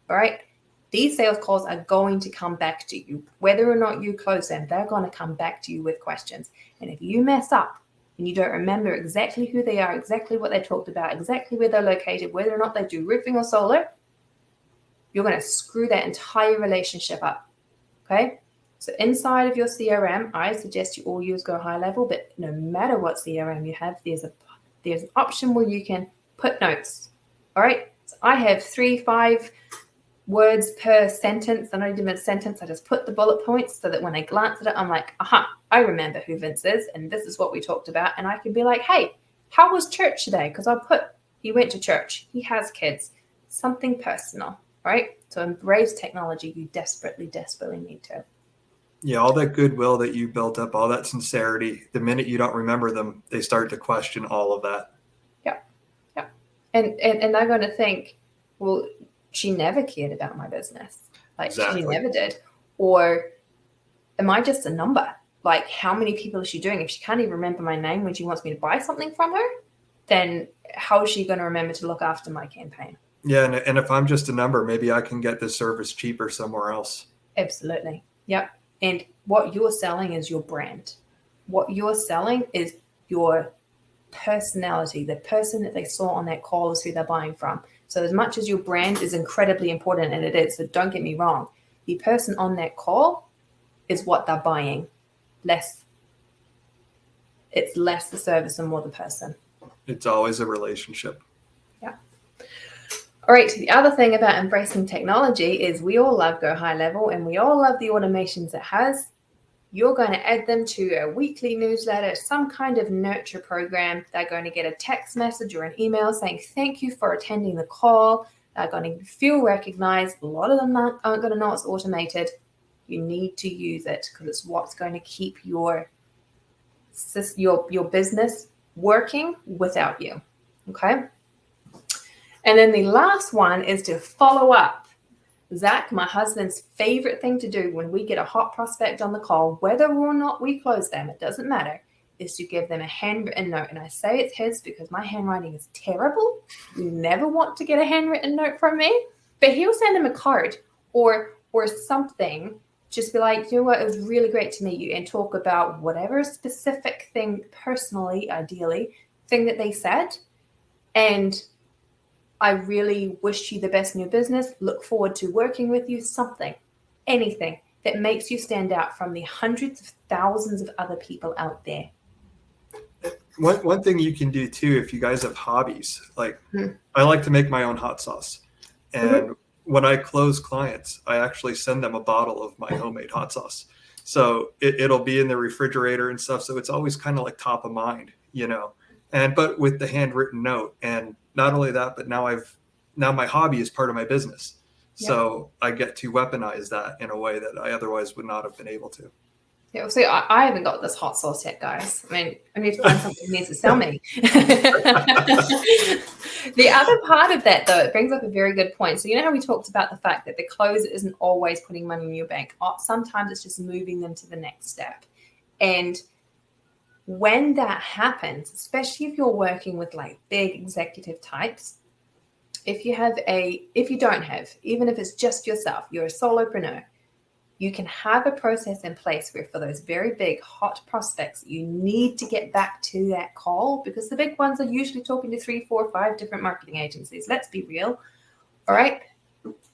[SPEAKER 1] All right. These sales calls are going to come back to you. Whether or not you close them, they're going to come back to you with questions. And if you mess up and you don't remember exactly who they are, exactly what they talked about, exactly where they're located, whether or not they do roofing or solar, you're going to screw that entire relationship up. Okay. So inside of your CRM, I suggest you all use Go High Level, but no matter what CRM you have, there's an option where you can put notes. All right. So I have 3-5 words per sentence. I don't even a sentence. I just put the bullet points so that when I glance at it, I'm like, I remember who Vince is, and this is what we talked about. And I can be like, hey, how was church today? Because I'll put, he went to church. He has kids. Something personal, right? So embrace technology. You desperately, desperately need to.
[SPEAKER 2] Yeah, all that goodwill that you built up, all that sincerity, the minute you don't remember them, they start to question all of that.
[SPEAKER 1] Yeah. Yeah. And they're going to think, well, she never cared about my business. Like
[SPEAKER 2] Exactly.
[SPEAKER 1] she never did. Or am I just a number? Like how many people is she doing? If she can't even remember my name when she wants me to buy something from her, then how is she going to remember to look after my campaign?
[SPEAKER 2] Yeah. And if I'm just a number, maybe I can get this service cheaper somewhere else.
[SPEAKER 1] Absolutely. Yep. And what you're selling is your brand. What you're selling is your personality. The person that they saw on that call is who they're buying from. So as much as your brand is incredibly important, and it is, so don't get me wrong, the person on that call is what they're buying. It's less the service and more the person.
[SPEAKER 2] It's always a relationship.
[SPEAKER 1] Yeah. All right. The other thing about embracing technology is we all love Go High Level and we all love the automations it has. You're going to add them to a weekly newsletter, some kind of nurture program. They're going to get a text message or an email saying, thank you for attending the call. They're going to feel recognized. A lot of them aren't going to know it's automated. You need to use it because it's what's going to keep your business working without you. Okay. And then the last one is to follow up. Zach, my husband's favorite thing to do when we get a hot prospect on the call, whether or not we close them, it doesn't matter, is to give them a handwritten note. And I say it's his because my handwriting is terrible. You never want to get a handwritten note from me, but he'll send them a card or something. Just be like, you know what, it was really great to meet you, and talk about whatever specific thing, personally, ideally, thing that they said. And I really wish you the best in your business. Look forward to working with you. Something, anything that makes you stand out from the hundreds of thousands of other people out there.
[SPEAKER 2] One thing you can do too, if you guys have hobbies, like I like to make my own hot sauce. And when I close clients, I actually send them a bottle of my homemade hot sauce. So it'll be in the refrigerator and stuff. So it's always kind of like top of mind, but with the handwritten note. And not only that, but now my hobby is part of my business. So I get to weaponize that in a way that I otherwise would not have been able to.
[SPEAKER 1] Yeah, so I haven't got this hot sauce yet, guys. I mean, I need to find something that needs to sell me. The other part of that, though, it brings up a very good point. So you know how we talked about the fact that the close isn't always putting money in your bank. Sometimes it's just moving them to the next step. And when that happens, especially if you're working with like big executive types, if you don't have, even if it's just yourself, you're a solopreneur, you can have a process in place where for those very big hot prospects, you need to get back to that call, because the big ones are usually talking to 3, 4, 5 different marketing agencies. Let's be real. All right.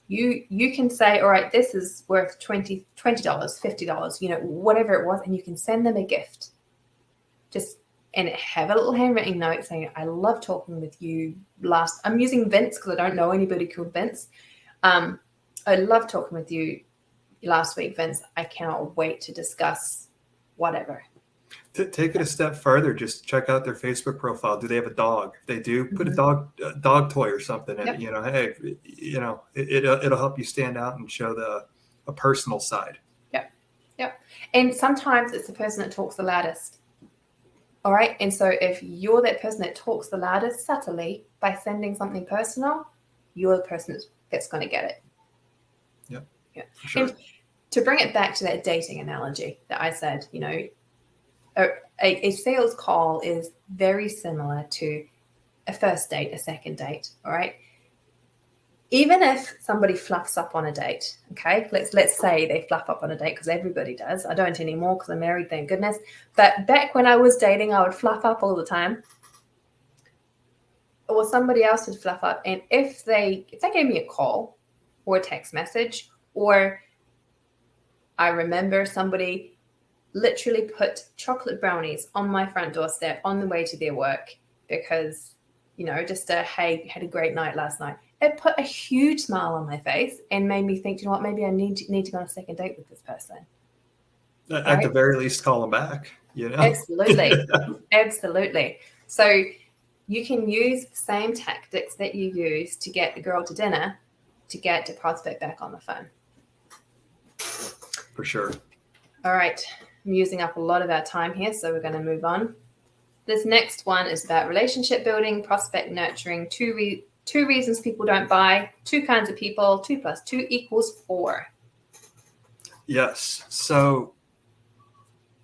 [SPEAKER 1] You can say, all right, this is worth $20, $50, whatever it was. And you can send them a gift. And have a little handwritten note saying, I love talking with you I'm using Vince because I don't know anybody called Vince. I love talking with you last week, Vince. I cannot wait to discuss whatever.
[SPEAKER 2] Take it a step further. Just check out their Facebook profile. Do they have a dog? If they do, put a dog toy or something in it. Hey, it'll help you stand out and show a personal side.
[SPEAKER 1] Yep. And sometimes it's the person that talks the loudest. All right. And so if you're that person that talks the loudest subtly by sending something personal, you're the person that's going to get it.
[SPEAKER 2] Yep.
[SPEAKER 1] Yeah.
[SPEAKER 2] Sure.
[SPEAKER 1] And to bring it back to that dating analogy that I said, a sales call is very similar to a first date, a second date. All right. Even if somebody fluffs up on a date, okay, let's say they fluff up on a date, because everybody does. I don't anymore because I'm married, thank goodness. But back when I was dating, I would fluff up all the time. Or somebody else would fluff up. And if they gave me a call or a text message, or I remember somebody literally put chocolate brownies on my front doorstep on the way to their work because, just hey, had a great night last night. It put a huge smile on my face and made me think, maybe I need to go on a second date with this person.
[SPEAKER 2] At the very least, call them back,
[SPEAKER 1] Absolutely. Absolutely. So you can use the same tactics that you use to get the girl to dinner to get a prospect back on the phone.
[SPEAKER 2] For sure.
[SPEAKER 1] All right. I'm using up a lot of our time here, so we're going to move on. This next one is about relationship building, prospect nurturing, two reasons people don't buy, two kinds of people, 2 + 2 = 4.
[SPEAKER 2] Yes. So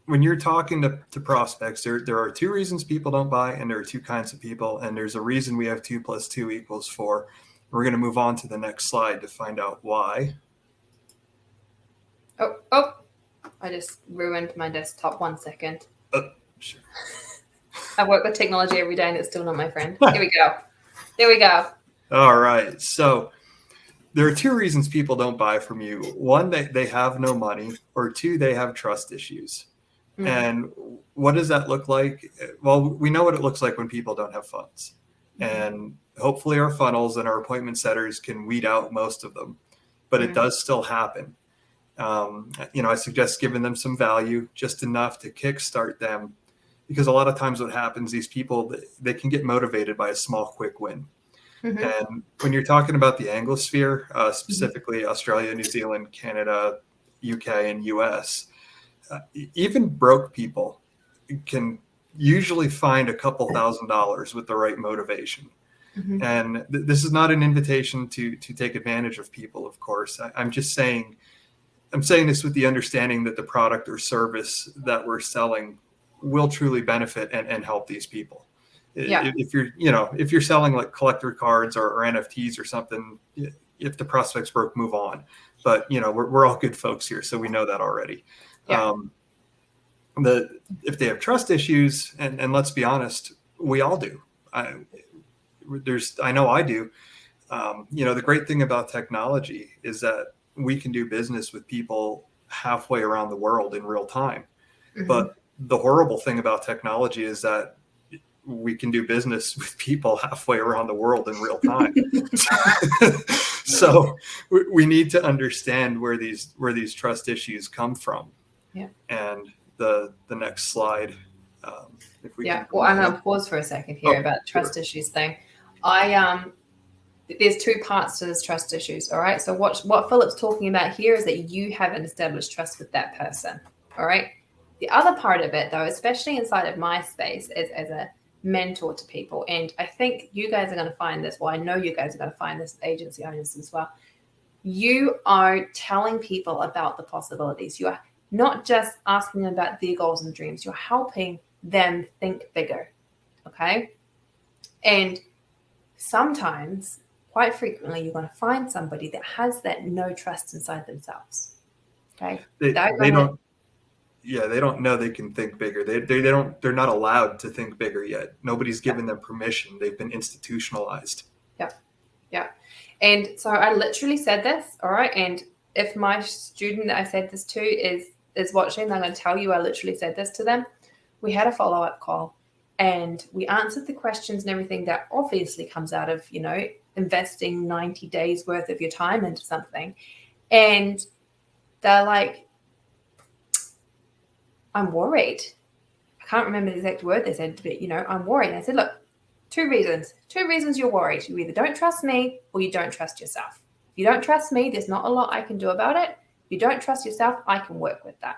[SPEAKER 2] when you're talking to prospects, there are 2 reasons people don't buy, and there are 2 kinds of people, and there's a reason we have 2 + 2 = 4. We're going to move on to the next slide to find out why.
[SPEAKER 1] Oh, I just ruined my desktop. 1 second.
[SPEAKER 2] Sure.
[SPEAKER 1] I work with technology every day and it's still not my friend. Here we go. There we go.
[SPEAKER 2] All right. So there are 2 reasons people don't buy from you. 1, they have no money, or 2, they have trust issues. Mm-hmm. And what does that look like? Well, we know what it looks like when people don't have funds. Mm-hmm. And hopefully our funnels and our appointment setters can weed out most of them, but it does still happen. I suggest giving them some value, just enough to kickstart them, because a lot of times what happens, these people, they can get motivated by a small, quick win. Mm-hmm. And when you're talking about the Anglosphere, specifically Australia, New Zealand, Canada, UK, and US, even broke people can usually find a couple $1,000s with the right motivation. Mm-hmm. And this is not an invitation to take advantage of people, of course. I'm saying this with the understanding that the product or service that we're selling will truly benefit and help these people. Yeah. If you're selling like collector cards or NFTs or something, if the prospect's broke, move on. But we're all good folks here, so we know that already. Yeah. If they have trust issues, and let's be honest, we all do. I know I do. The great thing about technology is that we can do business with people halfway around the world in real time. Mm-hmm. But the horrible thing about technology is that we can do business with people halfway around the world in real time. So we need to understand where these trust issues come from. Yeah. And the next slide, if we can.
[SPEAKER 1] Well, I'm going to pause for a second here about trust issues thing. There's 2 parts to this trust issues. All right. So what Philip's talking about here is that you haven't established trust with that person. All right. The other part of it, though, especially inside of my space, is as a mentor to people. And I think you guys are going to find this. Well, I know you guys are going to find this, agency owners as well. You are telling people about the possibilities. You are not just asking them about their goals and dreams. You're helping them think bigger. Okay. And sometimes, quite frequently, you're going to find somebody that has that no trust inside themselves. Okay.
[SPEAKER 2] They don't know they can think bigger. They're not allowed to think bigger yet. Nobody's given them permission. They've been institutionalized.
[SPEAKER 1] Yeah. And so I literally said this, all right. And if my student that I said this to is watching, I'm going to tell you I literally said this to them. We had a follow-up call and we answered the questions and everything that obviously comes out of, investing 90 days worth of your time into something. And they're like, I'm worried. I can't remember the exact word they said, but, I'm worried. And I said, look, 2 reasons. 2 reasons you're worried. You either don't trust me or you don't trust yourself. If you don't trust me, there's not a lot I can do about it. If you don't trust yourself, I can work with that.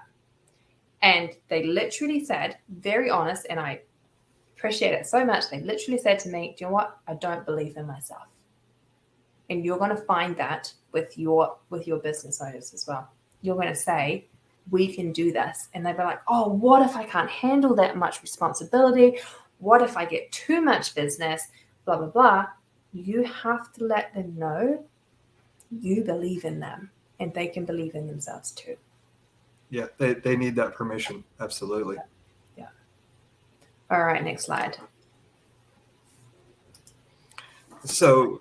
[SPEAKER 1] And they literally said, very honest, and I appreciate it so much. They literally said to me, do you know what? I don't believe in myself. And you're going to find that with your business owners as well. You're going to say, we can do this. And they'll be like, oh, what if I can't handle that much responsibility? What if I get too much business? Blah, blah, blah. You have to let them know you believe in them and they can believe in themselves too.
[SPEAKER 2] Yeah, they need that permission. Absolutely.
[SPEAKER 1] Yeah. All right, next slide.
[SPEAKER 2] So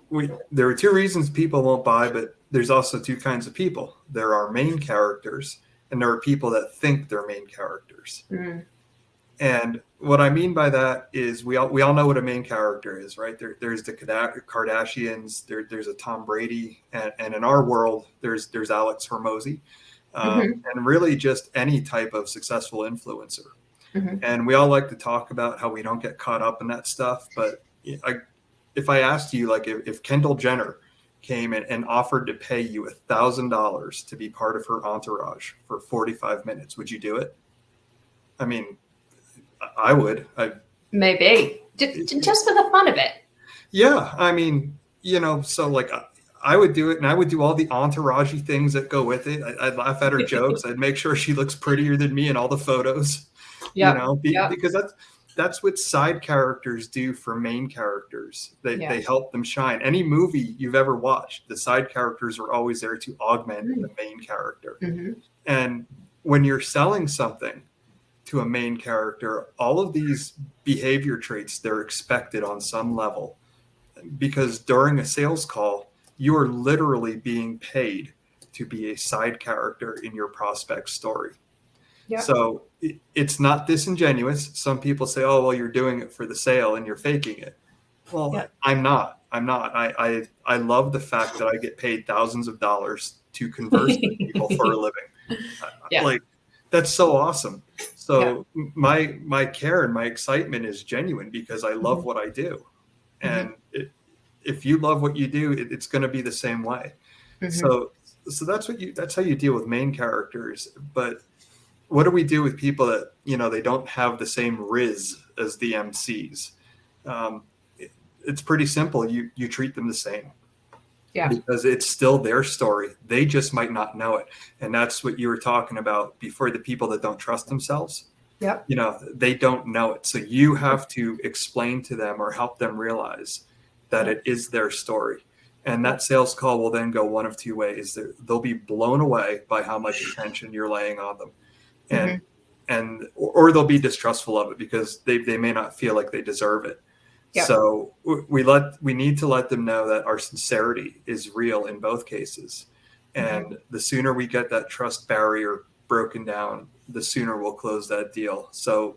[SPEAKER 2] there are 2 reasons people won't buy, but there's also 2 kinds of people. There are main characters, and there are people that think they're main characters.
[SPEAKER 1] Mm.
[SPEAKER 2] And what I mean by that is we all know what a main character is, right? There's the Kardashians, there's a Tom Brady, and in our world, there's Alex Hormozy, and really just any type of successful influencer. And we all like to talk about how we don't get caught up in that stuff. But if I asked you, like, if Kendall Jenner came in and offered to pay you $1,000 to be part of her entourage for 45 minutes, would you do it? I mean, I would.
[SPEAKER 1] Maybe just for the fun of it.
[SPEAKER 2] Yeah, I mean, so like I would do it, and I would do all the entourage-y things that go with it. I'd laugh at her jokes. I'd make sure she looks prettier than me in all the photos. Because that's what side characters do for main characters. They help them shine. Any movie you've ever watched, the side characters are always there to augment the main character. And when you're selling something to a main character, all of these behavior traits, they're expected on some level, because during a sales call, you are literally being paid to be a side character in your prospect's story. Yep. So it's not disingenuous. Some people say, oh, well, you're doing it for the sale and you're faking it. Well, yep. I'm not. I love the fact that I get paid thousands of dollars to converse with people for a living. Like, that's so awesome. So my care and my excitement is genuine because I love what I do. And if you love what you do, it's going to be the same way. So that's how you deal with main characters. But what do we do with people that, they don't have the same riz as the MCs? It's pretty simple. You treat them the same. Yeah. Because it's still their story. They just might not know it. And that's what you were talking about before, the people that don't trust themselves. Yeah. They don't know it. So you have to explain to them or help them realize that it is their story. And that sales call will then go one of two ways. They'll be blown away by how much attention you're laying on them. Or they'll be distrustful of it because they may not feel like they deserve it. Yep. So we need to let them know that our sincerity is real in both cases. And the sooner we get that trust barrier broken down, the sooner we'll close that deal. So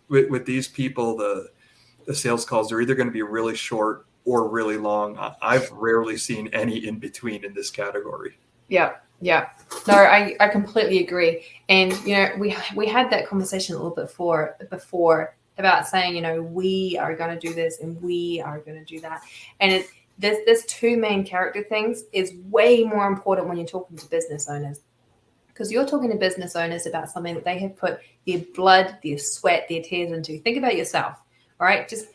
[SPEAKER 2] with these people, the sales calls are either going to be really short or really long. I've rarely seen any in between in this category.
[SPEAKER 1] Yeah. No, I completely agree. And, we had that conversation a little bit before about saying, we are going to do this and we are going to do that. And this two main character things is way more important when you're talking to business owners, because you're talking to business owners about something that they have put their blood, their sweat, their tears into. Think about yourself. All right. Just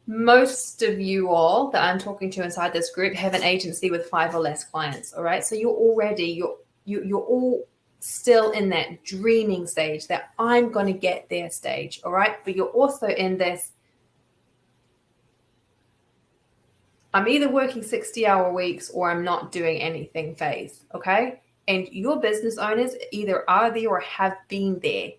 [SPEAKER 1] most of you all that I'm talking to inside this group have an agency with 5 or less clients. All right. So you're all still in that dreaming stage, that I'm going to get there stage. All right. But you're also in this, I'm either working 60-hour weeks or I'm not doing anything phase. Okay. And your business owners either are there or have been there,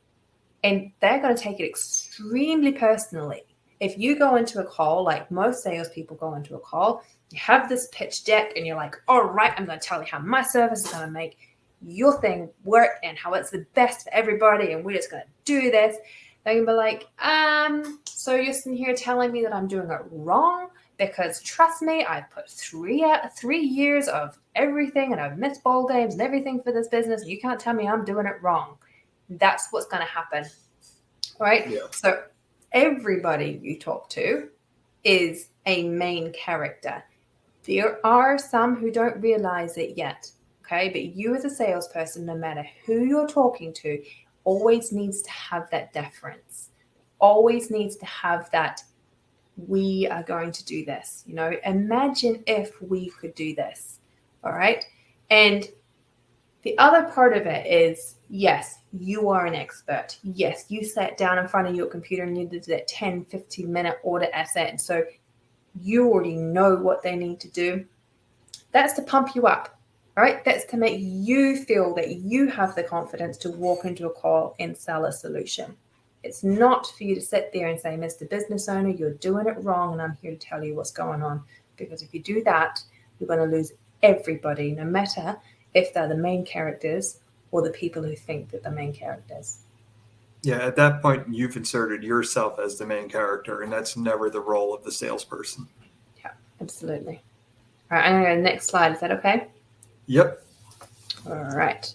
[SPEAKER 1] and they're going to take it extremely personally. If you go into a call, like most salespeople go into a call, you have this pitch deck and you're like, all right, I'm going to tell you how my service is going to make your thing work and how it's the best for everybody, and we're just going to do this. They're going to be like, so you're sitting here telling me that I'm doing it wrong? Because trust me, I've put 3 years of everything, and I've missed bowl games and everything for this business. You can't tell me I'm doing it wrong. That's what's going to happen. Right? Yeah. So everybody you talk to is a main character. There are some who don't realize it yet. Okay. But you as a salesperson, no matter who you're talking to, always needs to have that deference, always needs to have that, we are going to do this. Imagine if we could do this. All right. And the other part of it is, yes, you are an expert. Yes, you sat down in front of your computer and you did that 10, 15-minute order asset. And so you already know what they need to do. That's to pump you up, right? That's to make you feel that you have the confidence to walk into a call and sell a solution. It's not for you to sit there and say, Mr. Business Owner, you're doing it wrong, and I'm here to tell you what's going on. Because if you do that, you're going to lose everybody, no matter if they're the main characters or the people who think that the main characters.
[SPEAKER 2] Yeah, at that point, you've inserted yourself as the main character, and that's never the role of the salesperson.
[SPEAKER 1] Yeah, absolutely. All right, I'm going to go next slide. Is that okay?
[SPEAKER 2] Yep.
[SPEAKER 1] All right.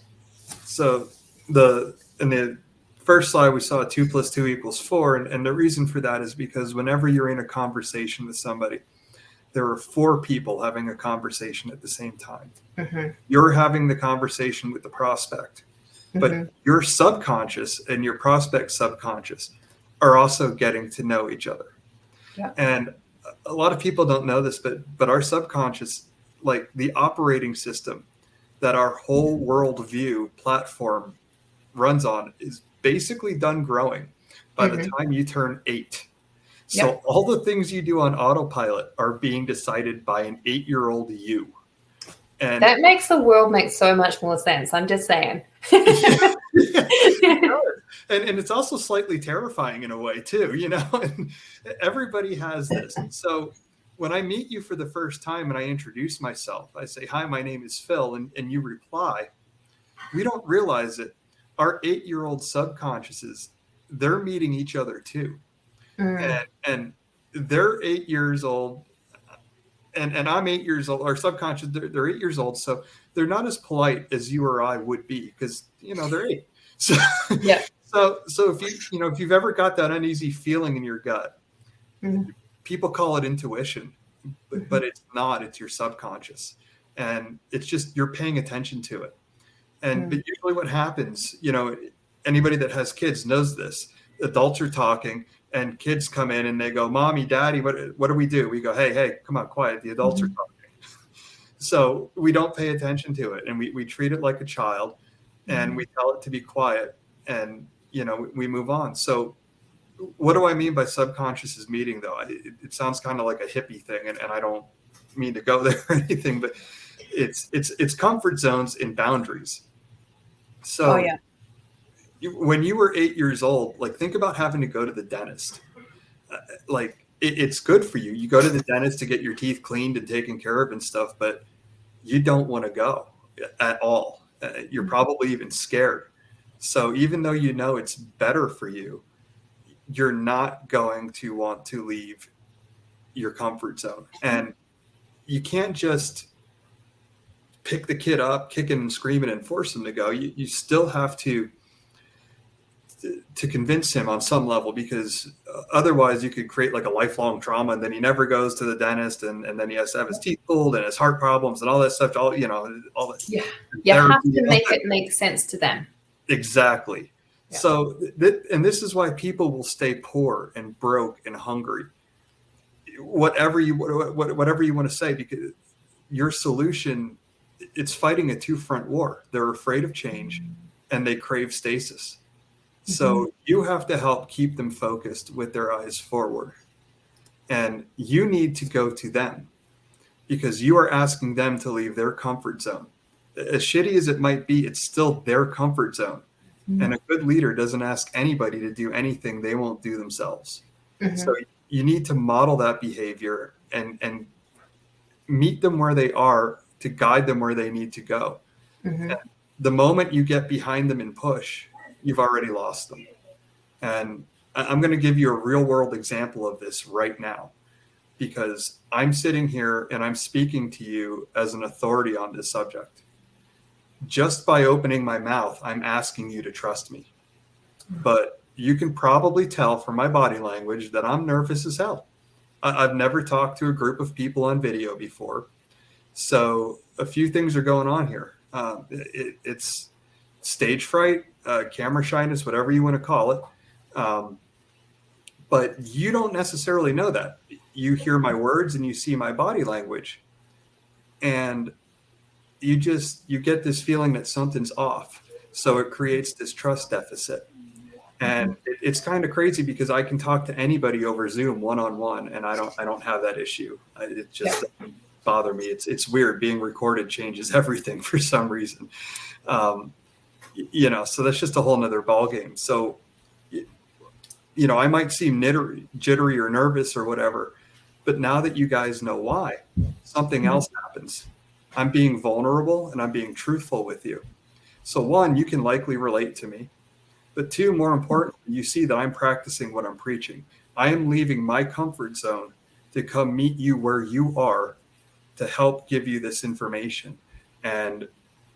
[SPEAKER 2] So in the first slide, we saw 2 + 2 = 4. And the reason for that is because whenever you're in a conversation with somebody, there are 4 people having a conversation at the same time.
[SPEAKER 1] Mm-hmm.
[SPEAKER 2] You're having the conversation with the prospect, but your subconscious and your prospect's subconscious are also getting to know each other.
[SPEAKER 1] Yeah.
[SPEAKER 2] And a lot of people don't know this, but our subconscious, like the operating system that our whole worldview platform runs on, is basically done growing by the time you turn 8. So all the things you do on autopilot are being decided by an 8-year-old you. And
[SPEAKER 1] that makes the world make so much more sense. I'm just saying.
[SPEAKER 2] And it's also slightly terrifying in a way too, you know, and everybody has this. So when I meet you for the first time and I introduce myself, I say, hi, my name is Phil. And you reply, we don't realize it. Our 8-year-old subconsciouses, they're meeting each other too. And they're 8 years old. And I'm 8 years old. Our subconscious, they're 8 years old. So they're not as polite as you or I would be because, you know, they're 8. So,
[SPEAKER 1] yeah.
[SPEAKER 2] So if you've ever got that uneasy feeling in your gut, people call it intuition, but it's not. It's your subconscious, and it's just you're paying attention to it. And but usually, what happens, you know, anybody that has kids knows this. Adults are talking, and kids come in and they go, "Mommy, Daddy, what do we do?" We go, "Hey, come on, quiet. The adults are talking." So we don't pay attention to it, and we treat it like a child, and we tell it to be quiet, and you know, we move on. So what do I mean by subconscious is meeting, though? It sounds kind of like a hippie thing, and I don't mean to go there or anything, but it's comfort zones and boundaries. So when you were 8 years old, like think about having to go to the dentist. Like it's good for you. You go to the dentist to get your teeth cleaned and taken care of and stuff, but you don't want to go at all. You're probably even scared. So even though you know it's better for you, you're not going to want to leave your comfort zone. And you can't just pick the kid up, kicking and screaming and force him to go. You still have to convince him on some level, because otherwise you could create like a lifelong trauma, and then he never goes to the dentist, and then he has to have his teeth pulled and his heart problems and all that stuff. All that.
[SPEAKER 1] Yeah. You have to make it make sense to them.
[SPEAKER 2] Exactly. Yeah. So, and this is why people will stay poor and broke and hungry. Whatever you want to say, because your solution, it's fighting a 2-front war. They're afraid of change, and they crave stasis. So you have to help keep them focused with their eyes forward, and you need to go to them because you are asking them to leave their comfort zone. As shitty as it might be, it's still their comfort zone. And a good leader doesn't ask anybody to do anything they won't do themselves. So you need to model that behavior and meet them where they are to guide them where they need to go. The moment you get behind them and push, you've already lost them. And I'm going to give you a real world example of this right now, because I'm sitting here and I'm speaking to you as an authority on this subject. Just by opening my mouth, I'm asking you to trust me. But you can probably tell from my body language that I'm nervous as hell. I've never talked to a group of people on video before. So a few things are going on here. It's stage fright, camera shyness, whatever you want to call it. But you don't necessarily know that. You hear my words and you see my body language. And you get this feeling that something's off. So it creates this trust deficit. And it's kind of crazy because I can talk to anybody over Zoom one-on-one, and I don't have that issue. It just doesn't bother me. It's weird. Being recorded changes everything for some reason. So that's just a whole nother ballgame. So, I might seem jittery or nervous or whatever, but now that you guys know why, something else happens. I'm being vulnerable and I'm being truthful with you. So one, you can likely relate to me. But two, more importantly, you see that I'm practicing what I'm preaching. I am leaving my comfort zone to come meet you where you are to help give you this information. And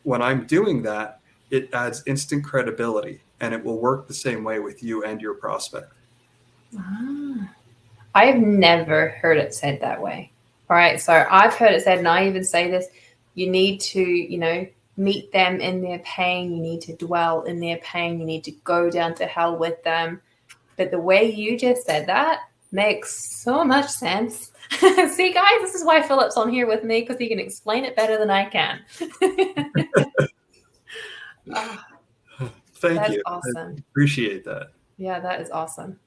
[SPEAKER 2] when I'm doing that, it adds instant credibility, and it will work the same way with you and your prospect.
[SPEAKER 1] I've never heard it said that way. All right. So I've heard it said, and I even say this, you need to, meet them in their pain. You need to dwell in their pain. You need to go down to hell with them. But the way you just said that makes so much sense. See, guys, this is why Philip's on here with me, because he can explain it better than I can.
[SPEAKER 2] Thank you.
[SPEAKER 1] Awesome.
[SPEAKER 2] I appreciate that.
[SPEAKER 1] Yeah, that is awesome.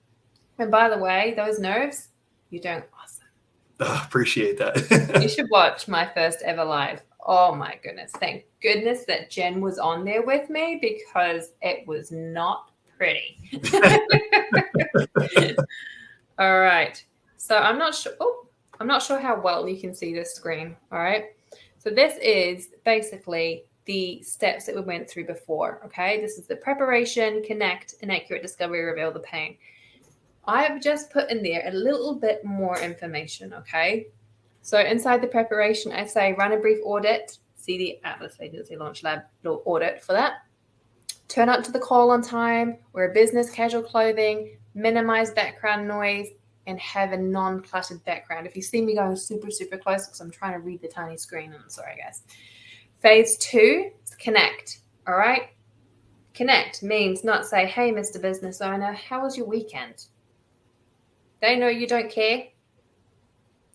[SPEAKER 1] And by the way, those nerves, you're doing awesome.
[SPEAKER 2] Appreciate that.
[SPEAKER 1] You should watch my first ever live. Oh my goodness. Thank goodness that Jen was on there with me, because it was not pretty. All right. So I'm not sure how well you can see this screen. All right. So this is basically the steps that we went through before. Okay. This is the preparation, connect, inaccurate discovery, reveal the pain. I've just put in there a little bit more information. Okay. So inside the preparation, I say run a brief audit, see the Atlas Agency Launch Lab audit for that. Turn up to the call on time, wear business casual clothing, minimize background noise, and have a non-cluttered background. If you see me going super, super close, because I'm trying to read the tiny screen, I'm sorry, guys. Phase 2 is connect. All right. Connect means not say, hey, Mr. Business Owner, how was your weekend? They know you don't care.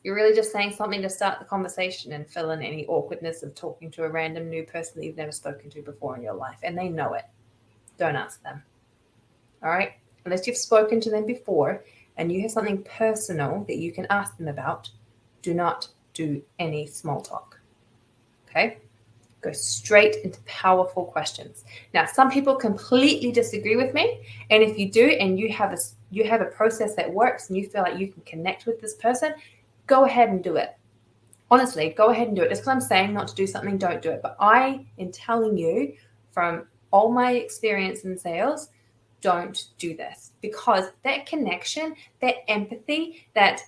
[SPEAKER 1] You're really just saying something to start the conversation and fill in any awkwardness of talking to a random new person that you've never spoken to before in your life. And they know it. Don't ask them. All right. Unless you've spoken to them before and you have something personal that you can ask them about, do not do any small talk. Okay. Go straight into powerful questions. Now, some people completely disagree with me. And if you do, and you have a process that works and you feel like you can connect with this person, go ahead and do it. Honestly, go ahead and do it. Just because I'm saying not to do something, don't do it. But I am telling you from all my experience in sales, don't do this, because that connection, that empathy, that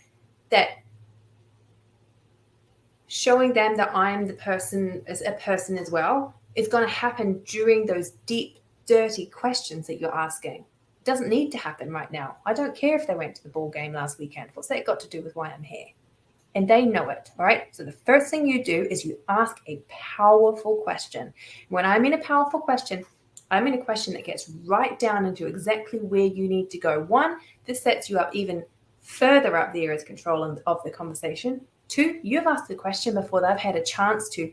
[SPEAKER 1] showing them that I'm the person as a person as well is going to happen during those deep, dirty questions that you're asking. It doesn't need to happen right now. I don't care if they went to the ball game last weekend. What's that got to do with why I'm here? And they know it, all right? So the first thing you do is you ask a powerful question. When I mean a powerful question, I mean a question that gets right down into exactly where you need to go. One, this sets you up even further up there as control of the conversation. Two, you've asked the question before they've had a chance to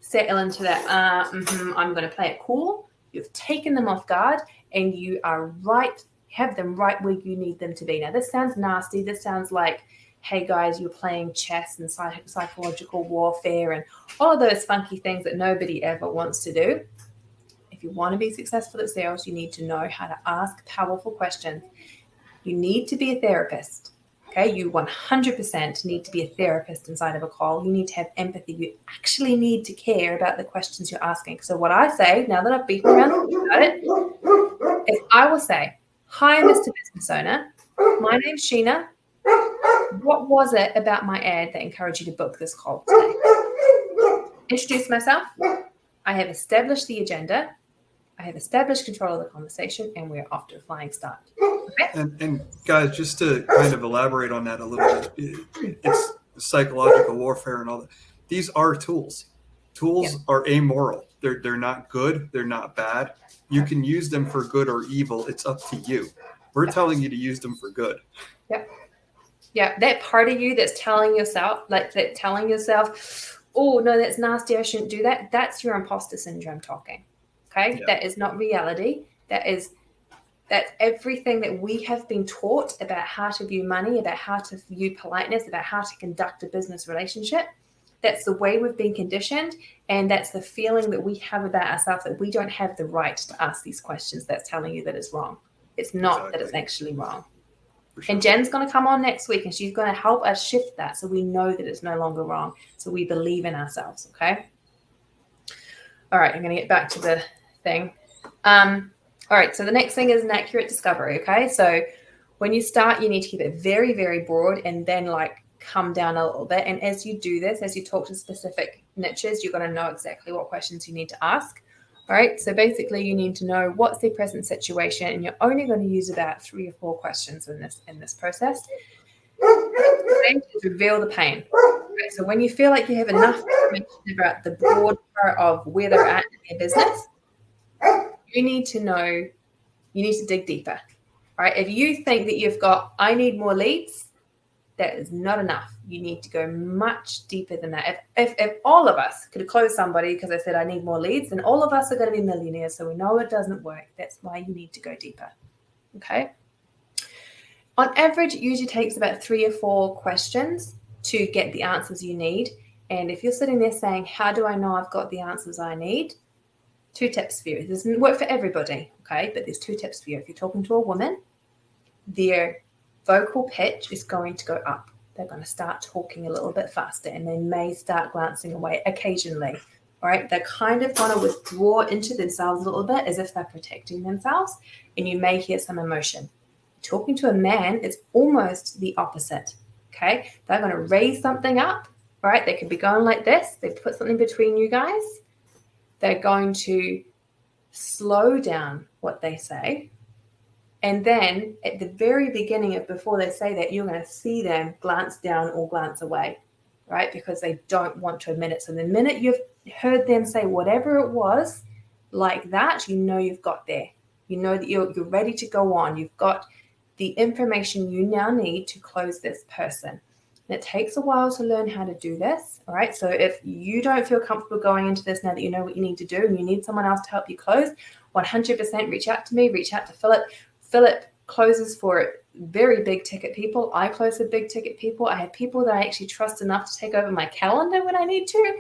[SPEAKER 1] settle into that, I'm going to play it cool. You've taken them off guard, and you are right, have them right where you need them to be. Now, this sounds nasty. This sounds like, hey, guys, you're playing chess and psychological warfare and all of those funky things that nobody ever wants to do. If you want to be successful at sales, you need to know how to ask powerful questions. You need to be a therapist. Okay, you 100% need to be a therapist inside of a call. You need to have empathy. You actually need to care about the questions you're asking. So what I say, now that I've beaten around about it, is I will say, hi, Mr. Business Owner. My name's Sheena. What was it about my ad that encouraged you to book this call today? Introduce myself. I have established the agenda. I have established control of the conversation, and we're off to a flying start. Okay?
[SPEAKER 2] And guys, just to kind of elaborate on that a little bit, it's psychological warfare and all that. These are tools. Tools are amoral. They're not good. They're not bad. You can use them for good or evil. It's up to you. We're telling you to use them for good.
[SPEAKER 1] Yep. Yeah, that part of you that's telling yourself, oh, no, that's nasty, I shouldn't do that. That's your imposter syndrome talking. Okay? Yeah. That is not reality. That's everything that we have been taught about how to view money, about how to view politeness, about how to conduct a business relationship. That's the way we've been conditioned, and that's the feeling that we have about ourselves, that we don't have the right to ask these questions. That's telling you that it's wrong. It's not that it's actually wrong. Sure. And Jen's going to come on next week, and she's going to help us shift that so we know that it's no longer wrong, so we believe in ourselves, okay? All right, I'm going to get back to the thing. All right, so the next thing is an accurate discovery, okay? So when you start, you need to keep it very, very broad and then like come down a little bit. And as you do this, as you talk to specific niches, you're going to know exactly what questions you need to ask. All right, so basically you need to know what's their present situation, and you're only going to use about 3 or 4 questions in this process. Reveal the pain. Right, so when you feel like you have enough information about the broad part of where they're at in their business, you need to know, you need to dig deeper. All right, if you think that you've got, I need more leads, that is not enough. You need to go much deeper than that. If all of us could close somebody because I said I need more leads, then all of us are going to be millionaires. So we know it doesn't work. That's why you need to go deeper. Okay. On average, it usually takes about 3 or 4 questions to get the answers you need. And if you're sitting there saying, how do I know I've got the answers I need? 2 tips for you. This doesn't work for everybody, okay? But there's 2 tips for you. If you're talking to a woman, their vocal pitch is going to go up. They're going to start talking a little bit faster, and they may start glancing away occasionally. All right, they're kind of going to withdraw into themselves a little bit as if they're protecting themselves, and you may hear some emotion. Talking to a man is almost the opposite. Okay, they're going to raise something up. All right, they could be going like this. They put something between you guys. They're going to slow down what they say. And then at the very beginning of before they say that, you're going to see them glance down or glance away, right? Because they don't want to admit it. So the minute you've heard them say whatever it was like that, you know you've got there. You know that you're ready to go on. You've got the information you now need to close this person. And it takes a while to learn how to do this, all right? So if you don't feel comfortable going into this now that you know what you need to do and you need someone else to help you close, 100% reach out to me, reach out to Philip. Philip closes for very big ticket people. I close for big ticket people. I have people that I actually trust enough to take over my calendar when I need to.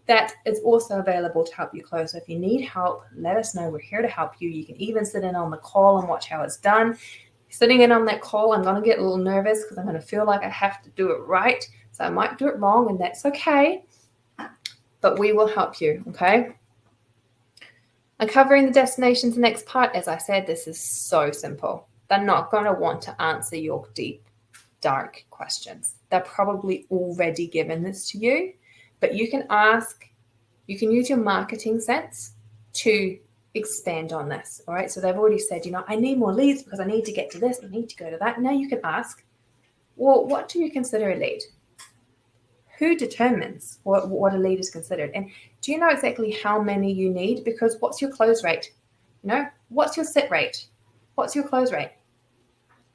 [SPEAKER 1] That is also available to help you close. So if you need help, let us know. We're here to help you. You can even sit in on the call and watch how it's done. Sitting in on that call, I'm going to get a little nervous because I'm going to feel like I have to do it right. So I might do it wrong, and that's okay. But we will help you, okay? Uncovering the destination's the next part. As I said, this is so simple. They're not going to want to answer your deep, dark questions. They're probably already given this to you, but you can ask, you can use your marketing sense to expand on this. All right. So they've already said, I need more leads because I need to get to this. I need to go to that. Now you can ask, well, what do you consider a lead? Who determines what a lead is considered? And do you know exactly how many you need? Because what's your close rate? What's your sit rate? What's your close rate?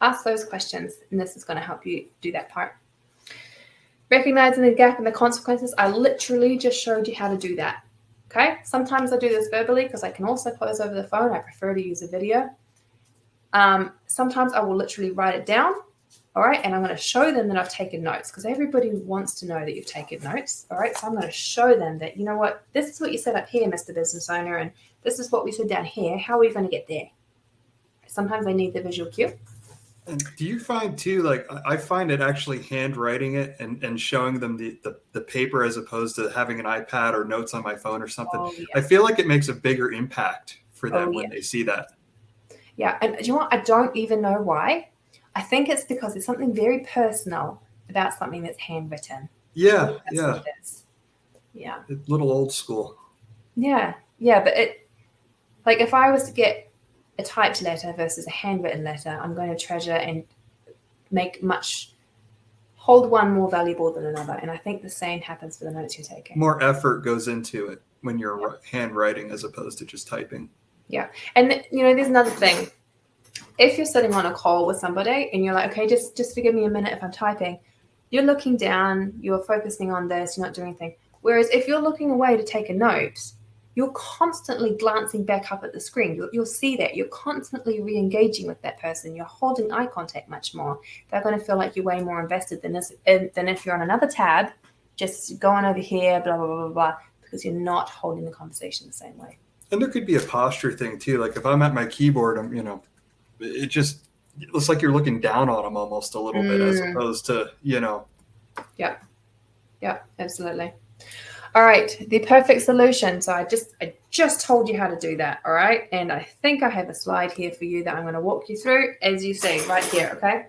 [SPEAKER 1] Ask those questions, and this is going to help you do that part. Recognizing the gap and the consequences. I literally just showed you how to do that. Okay. Sometimes I do this verbally because I can also close over the phone. I prefer to use a video. Sometimes I will literally write it down. All right, and I'm going to show them that I've taken notes because everybody wants to know that you've taken notes. All right, so I'm going to show them that, you know what, this is what you said up here, Mr. Business Owner, and this is what we said down here. How are we going to get there? Sometimes I need the visual cue.
[SPEAKER 2] And do you find too, like I find it actually handwriting it and showing them the paper as opposed to having an iPad or notes on my phone or something.
[SPEAKER 1] Oh, yeah.
[SPEAKER 2] I feel like it makes a bigger impact for them when they see that.
[SPEAKER 1] Yeah, and do you know what? I don't even know why. I think it's because there's something very personal about something that's handwritten.
[SPEAKER 2] Yeah,
[SPEAKER 1] That's
[SPEAKER 2] yeah.
[SPEAKER 1] what it is. Yeah.
[SPEAKER 2] A little old school.
[SPEAKER 1] Yeah, but like if I was to get a typed letter versus a handwritten letter, I'm going to treasure and hold one more valuable than another. And I think the same happens for the notes you're taking.
[SPEAKER 2] More effort goes into it when you're handwriting as opposed to just typing.
[SPEAKER 1] Yeah. And, there's another thing. If you're sitting on a call with somebody and you're like, okay, just forgive me a minute if I'm typing, you're looking down, you're focusing on this, you're not doing anything. Whereas if you're looking away to take a note, you're constantly glancing back up at the screen. You'll see that. You're constantly re-engaging with that person. You're holding eye contact much more. They're going to feel like you're way more invested than if you're on another tab, just going over here, blah, blah, blah, blah, blah, because you're not holding the conversation the same way.
[SPEAKER 2] And there could be a posture thing too. Like if I'm at my keyboard, it looks like you're looking down on them almost a little bit as opposed to,
[SPEAKER 1] Yeah, absolutely. All right, the perfect solution. So I just told you how to do that, all right? And I think I have a slide here for you that I'm going to walk you through, as you see right here, okay?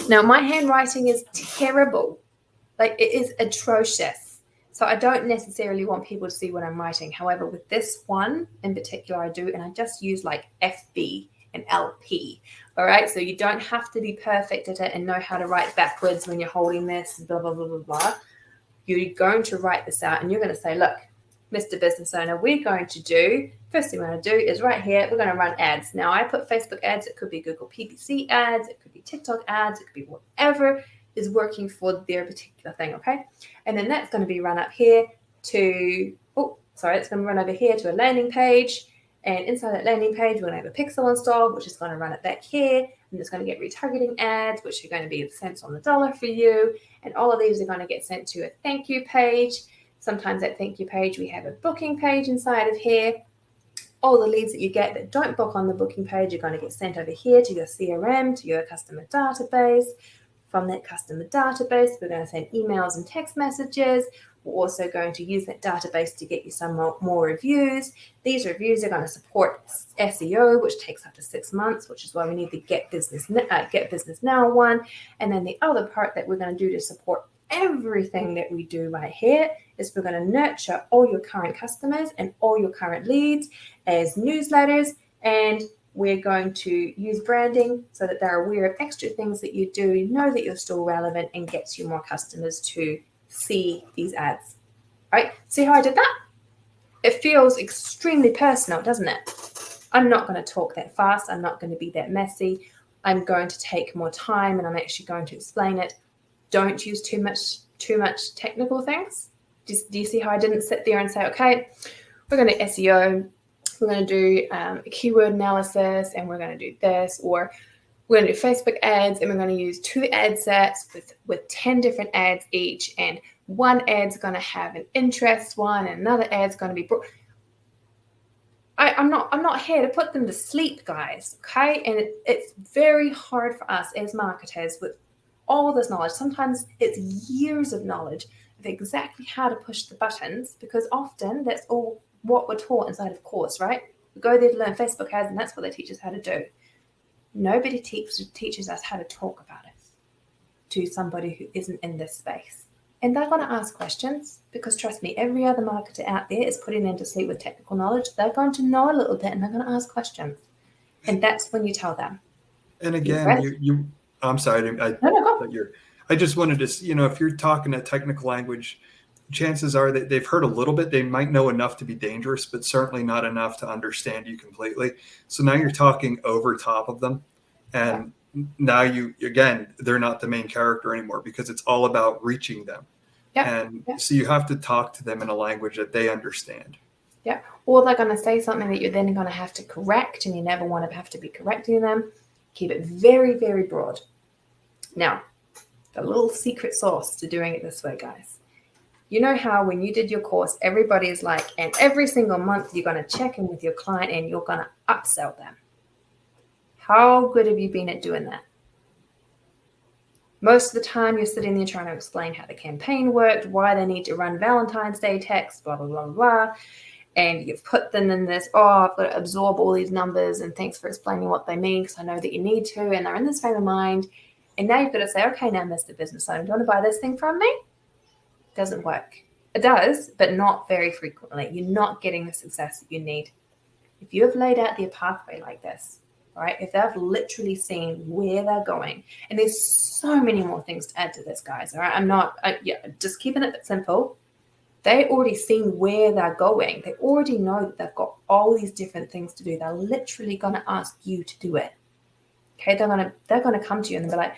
[SPEAKER 1] Now, my handwriting is terrible. Like, it is atrocious. So I don't necessarily want people to see what I'm writing. However, with this one in particular, I do, and I just use like FB and LP, all right? So you don't have to be perfect at it and know how to write backwards when you're holding this, blah, blah, blah, blah, blah. You're going to write this out and you're going to say, look, Mr. Business Owner, we're going to do, first thing we're going to do is right here, we're going to run ads. Now, I put Facebook ads, it could be Google PPC ads, it could be TikTok ads, it could be whatever is working for their particular thing, okay? And then that's going to be run up here to, it's going to run over here to a landing page. And inside that landing page, we're going to have a pixel installed, which is going to run it back here. And it's going to get retargeting ads, which are going to be cents on the dollar for you. And all of these are going to get sent to a thank you page. Sometimes that thank you page, we have a booking page inside of here. All the leads that you get that don't book on the booking page are going to get sent over here to your CRM, to your customer database. From that customer database, we're going to send emails and text messages. We're also going to use that database to get you some more reviews. These reviews are going to support SEO, which takes up to 6 months, which is why we need the Get Business Now one. And then the other part that we're going to do to support everything that we do right here is we're going to nurture all your current customers and all your current leads as newsletters, and we're going to use branding so that they're aware of extra things that you do, know that you're still relevant, and gets you more customers to see these ads. All right, see how I did that? It feels extremely personal, doesn't it? I'm not going to talk that fast. I'm not going to be that messy. I'm going to take more time and I'm actually going to explain it. Don't use too much technical things. Do you see how I didn't sit there and say, okay, we're going to SEO, we're going to do a keyword analysis, and we're going to do this, or we're going to do Facebook ads, and we're going to use 2 ad sets with 10 different ads each, and one ad's going to have an interest one, and another ad's going to be I'm not here to put them to sleep, guys, okay? And it's very hard for us as marketers with all this knowledge. Sometimes it's years of knowledge of exactly how to push the buttons, because often that's all what we're taught inside of course, right? We go there to learn Facebook ads, and that's what they teach us how to do. Nobody teaches us how to talk about it to somebody who isn't in this space. And they're going to ask questions, because trust me, every other marketer out there is putting them to sleep with technical knowledge. They're going to know a little bit and they're going to ask questions. And that's when you tell them.
[SPEAKER 2] And again, I'm sorry, I just wanted to, if you're talking a technical language, chances are that they've heard a little bit. They might know enough to be dangerous, but certainly not enough to understand you completely. So now you're talking over top of them. And now they're not the main character anymore, because it's all about reaching them. So you have to talk to them in a language that they understand.
[SPEAKER 1] Yeah. Or they're going to say something that you're then going to have to correct, and you never want to have to be correcting them. Keep it very, very broad. Now, the little secret sauce to doing it this way, guys. You know how when you did your course, everybody is like, and every single month you're going to check in with your client and you're going to upsell them. How good have you been at doing that? Most of the time you're sitting there trying to explain how the campaign worked, why they need to run Valentine's Day text, blah, blah, blah, blah. And you've put them in this, I've got to absorb all these numbers and thanks for explaining what they mean, because I know that you need to, and they're in this frame of mind. And now you've got to say, okay, now, Mr. Business Owner, do you want to buy this thing from me? Doesn't work. It does, but not very frequently. You're not getting the success that you need. If you have laid out their pathway like this, all right, if they've literally seen where they're going, and there's so many more things to add to this, guys, all right? Just keeping it simple. They already seen where they're going. They already know that they've got all these different things to do. They're literally going to ask you to do it. Okay, they're going to come to you and they'll be like,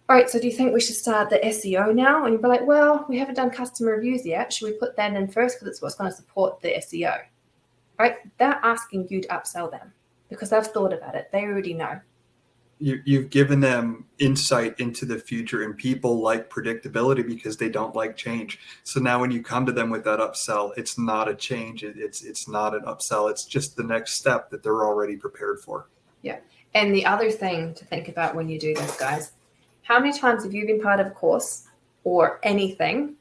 [SPEAKER 1] all right, so do you think we should start the SEO now? And you'll be like, well, we haven't done customer reviews yet. Should we put that in first, because it's what's going to support the SEO? All right, they're asking you to upsell them because they've thought about it. They already know.
[SPEAKER 2] You've given them insight into the future, and people like predictability because they don't like change. So now when you come to them with that upsell, it's not a change. It's not an upsell. It's just the next step that they're already prepared for.
[SPEAKER 1] Yeah. And the other thing to think about when you do this, guys, how many times have you been part of a course or anything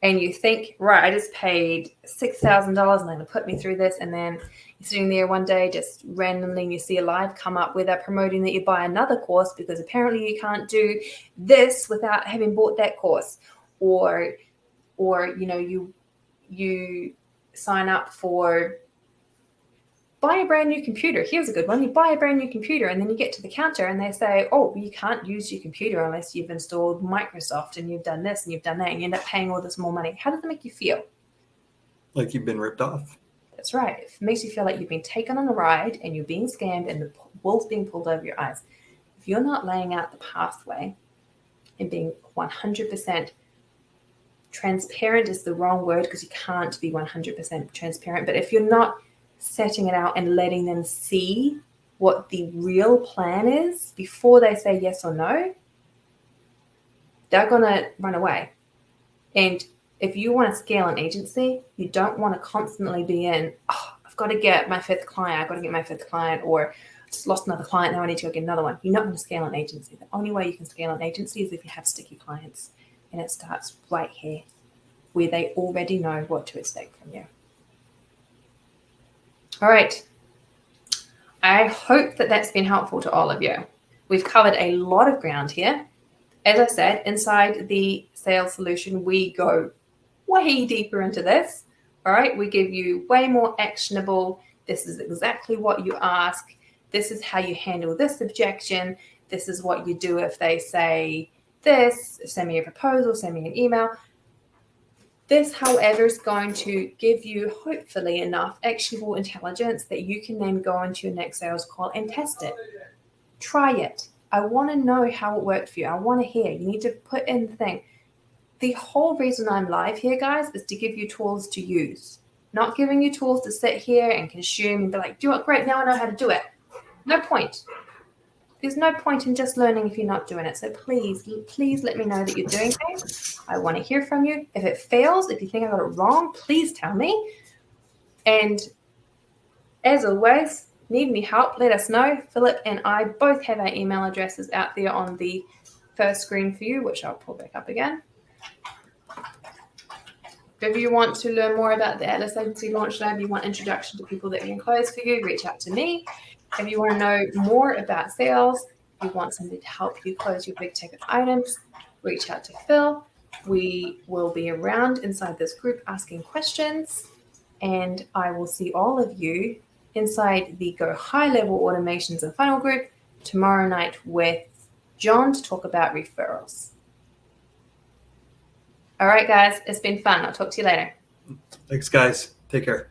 [SPEAKER 1] and you think, right, I just paid $6,000 and they're going to put me through this. And then you're sitting there one day just randomly and you see a live come up where they're promoting that you buy another course because apparently you can't do this without having bought that course. Or you sign up for buy a brand new computer. Here's a good one. You buy a brand new computer and then you get to the counter and they say, oh, you can't use your computer unless you've installed Microsoft and you've done this and you've done that, and you end up paying all this more money. How does that make you feel?
[SPEAKER 2] Like you've been ripped off.
[SPEAKER 1] That's right. It makes you feel like you've been taken on a ride and you're being scammed and the wool's being pulled over your eyes. If you're not laying out the pathway and being 100% transparent is the wrong word because you can't be 100% transparent, but if you're not setting it out and letting them see what the real plan is before they say yes or no, they're going to run away. And if you want to scale an agency, you don't want to constantly be in, oh, I've got to get my fifth client, or I just lost another client, now I need to go get another one. You're not going to scale an agency. The only way you can scale an agency is if you have sticky clients. And it starts right here, where they already know what to expect from you. All right. I hope that that's been helpful to all of you. We've covered a lot of ground here. As I said, inside the sales solution, we go way deeper into this. All right. We give you way more actionable. This is exactly what you ask. This is how you handle this objection. This is what you do if they say this. Send me a proposal, send me an email. This, however, is going to give you hopefully enough actionable intelligence that you can then go into your next sales call and test it. Try it. I want to know how it worked for you. I want to hear. You need to put in the thing. The whole reason I'm live here, guys, is to give you tools to use. Not giving you tools to sit here and consume and be like, do it, great, now I know how to do it. No point. There's no point in just learning if you're not doing it. So please let me know that you're doing things. I want to hear from you. If it fails, if you think I got it wrong, please tell me. And as always, need any help, let us know. Philip and I both have our email addresses out there on the first screen for you, which I'll pull back up again. If you want to learn more about the Atlas Agency Launch Lab, you want introduction to people that can close for you, reach out to me. If you want to know more about sales, if you want somebody to help you close your big ticket items, reach out to Phil. We will be around inside this group asking questions, and I will see all of you inside the Go High Level Automations and Funnel group tomorrow night with John to talk about referrals. All right, guys, it's been fun. I'll talk to you later.
[SPEAKER 2] Thanks, guys. Take care.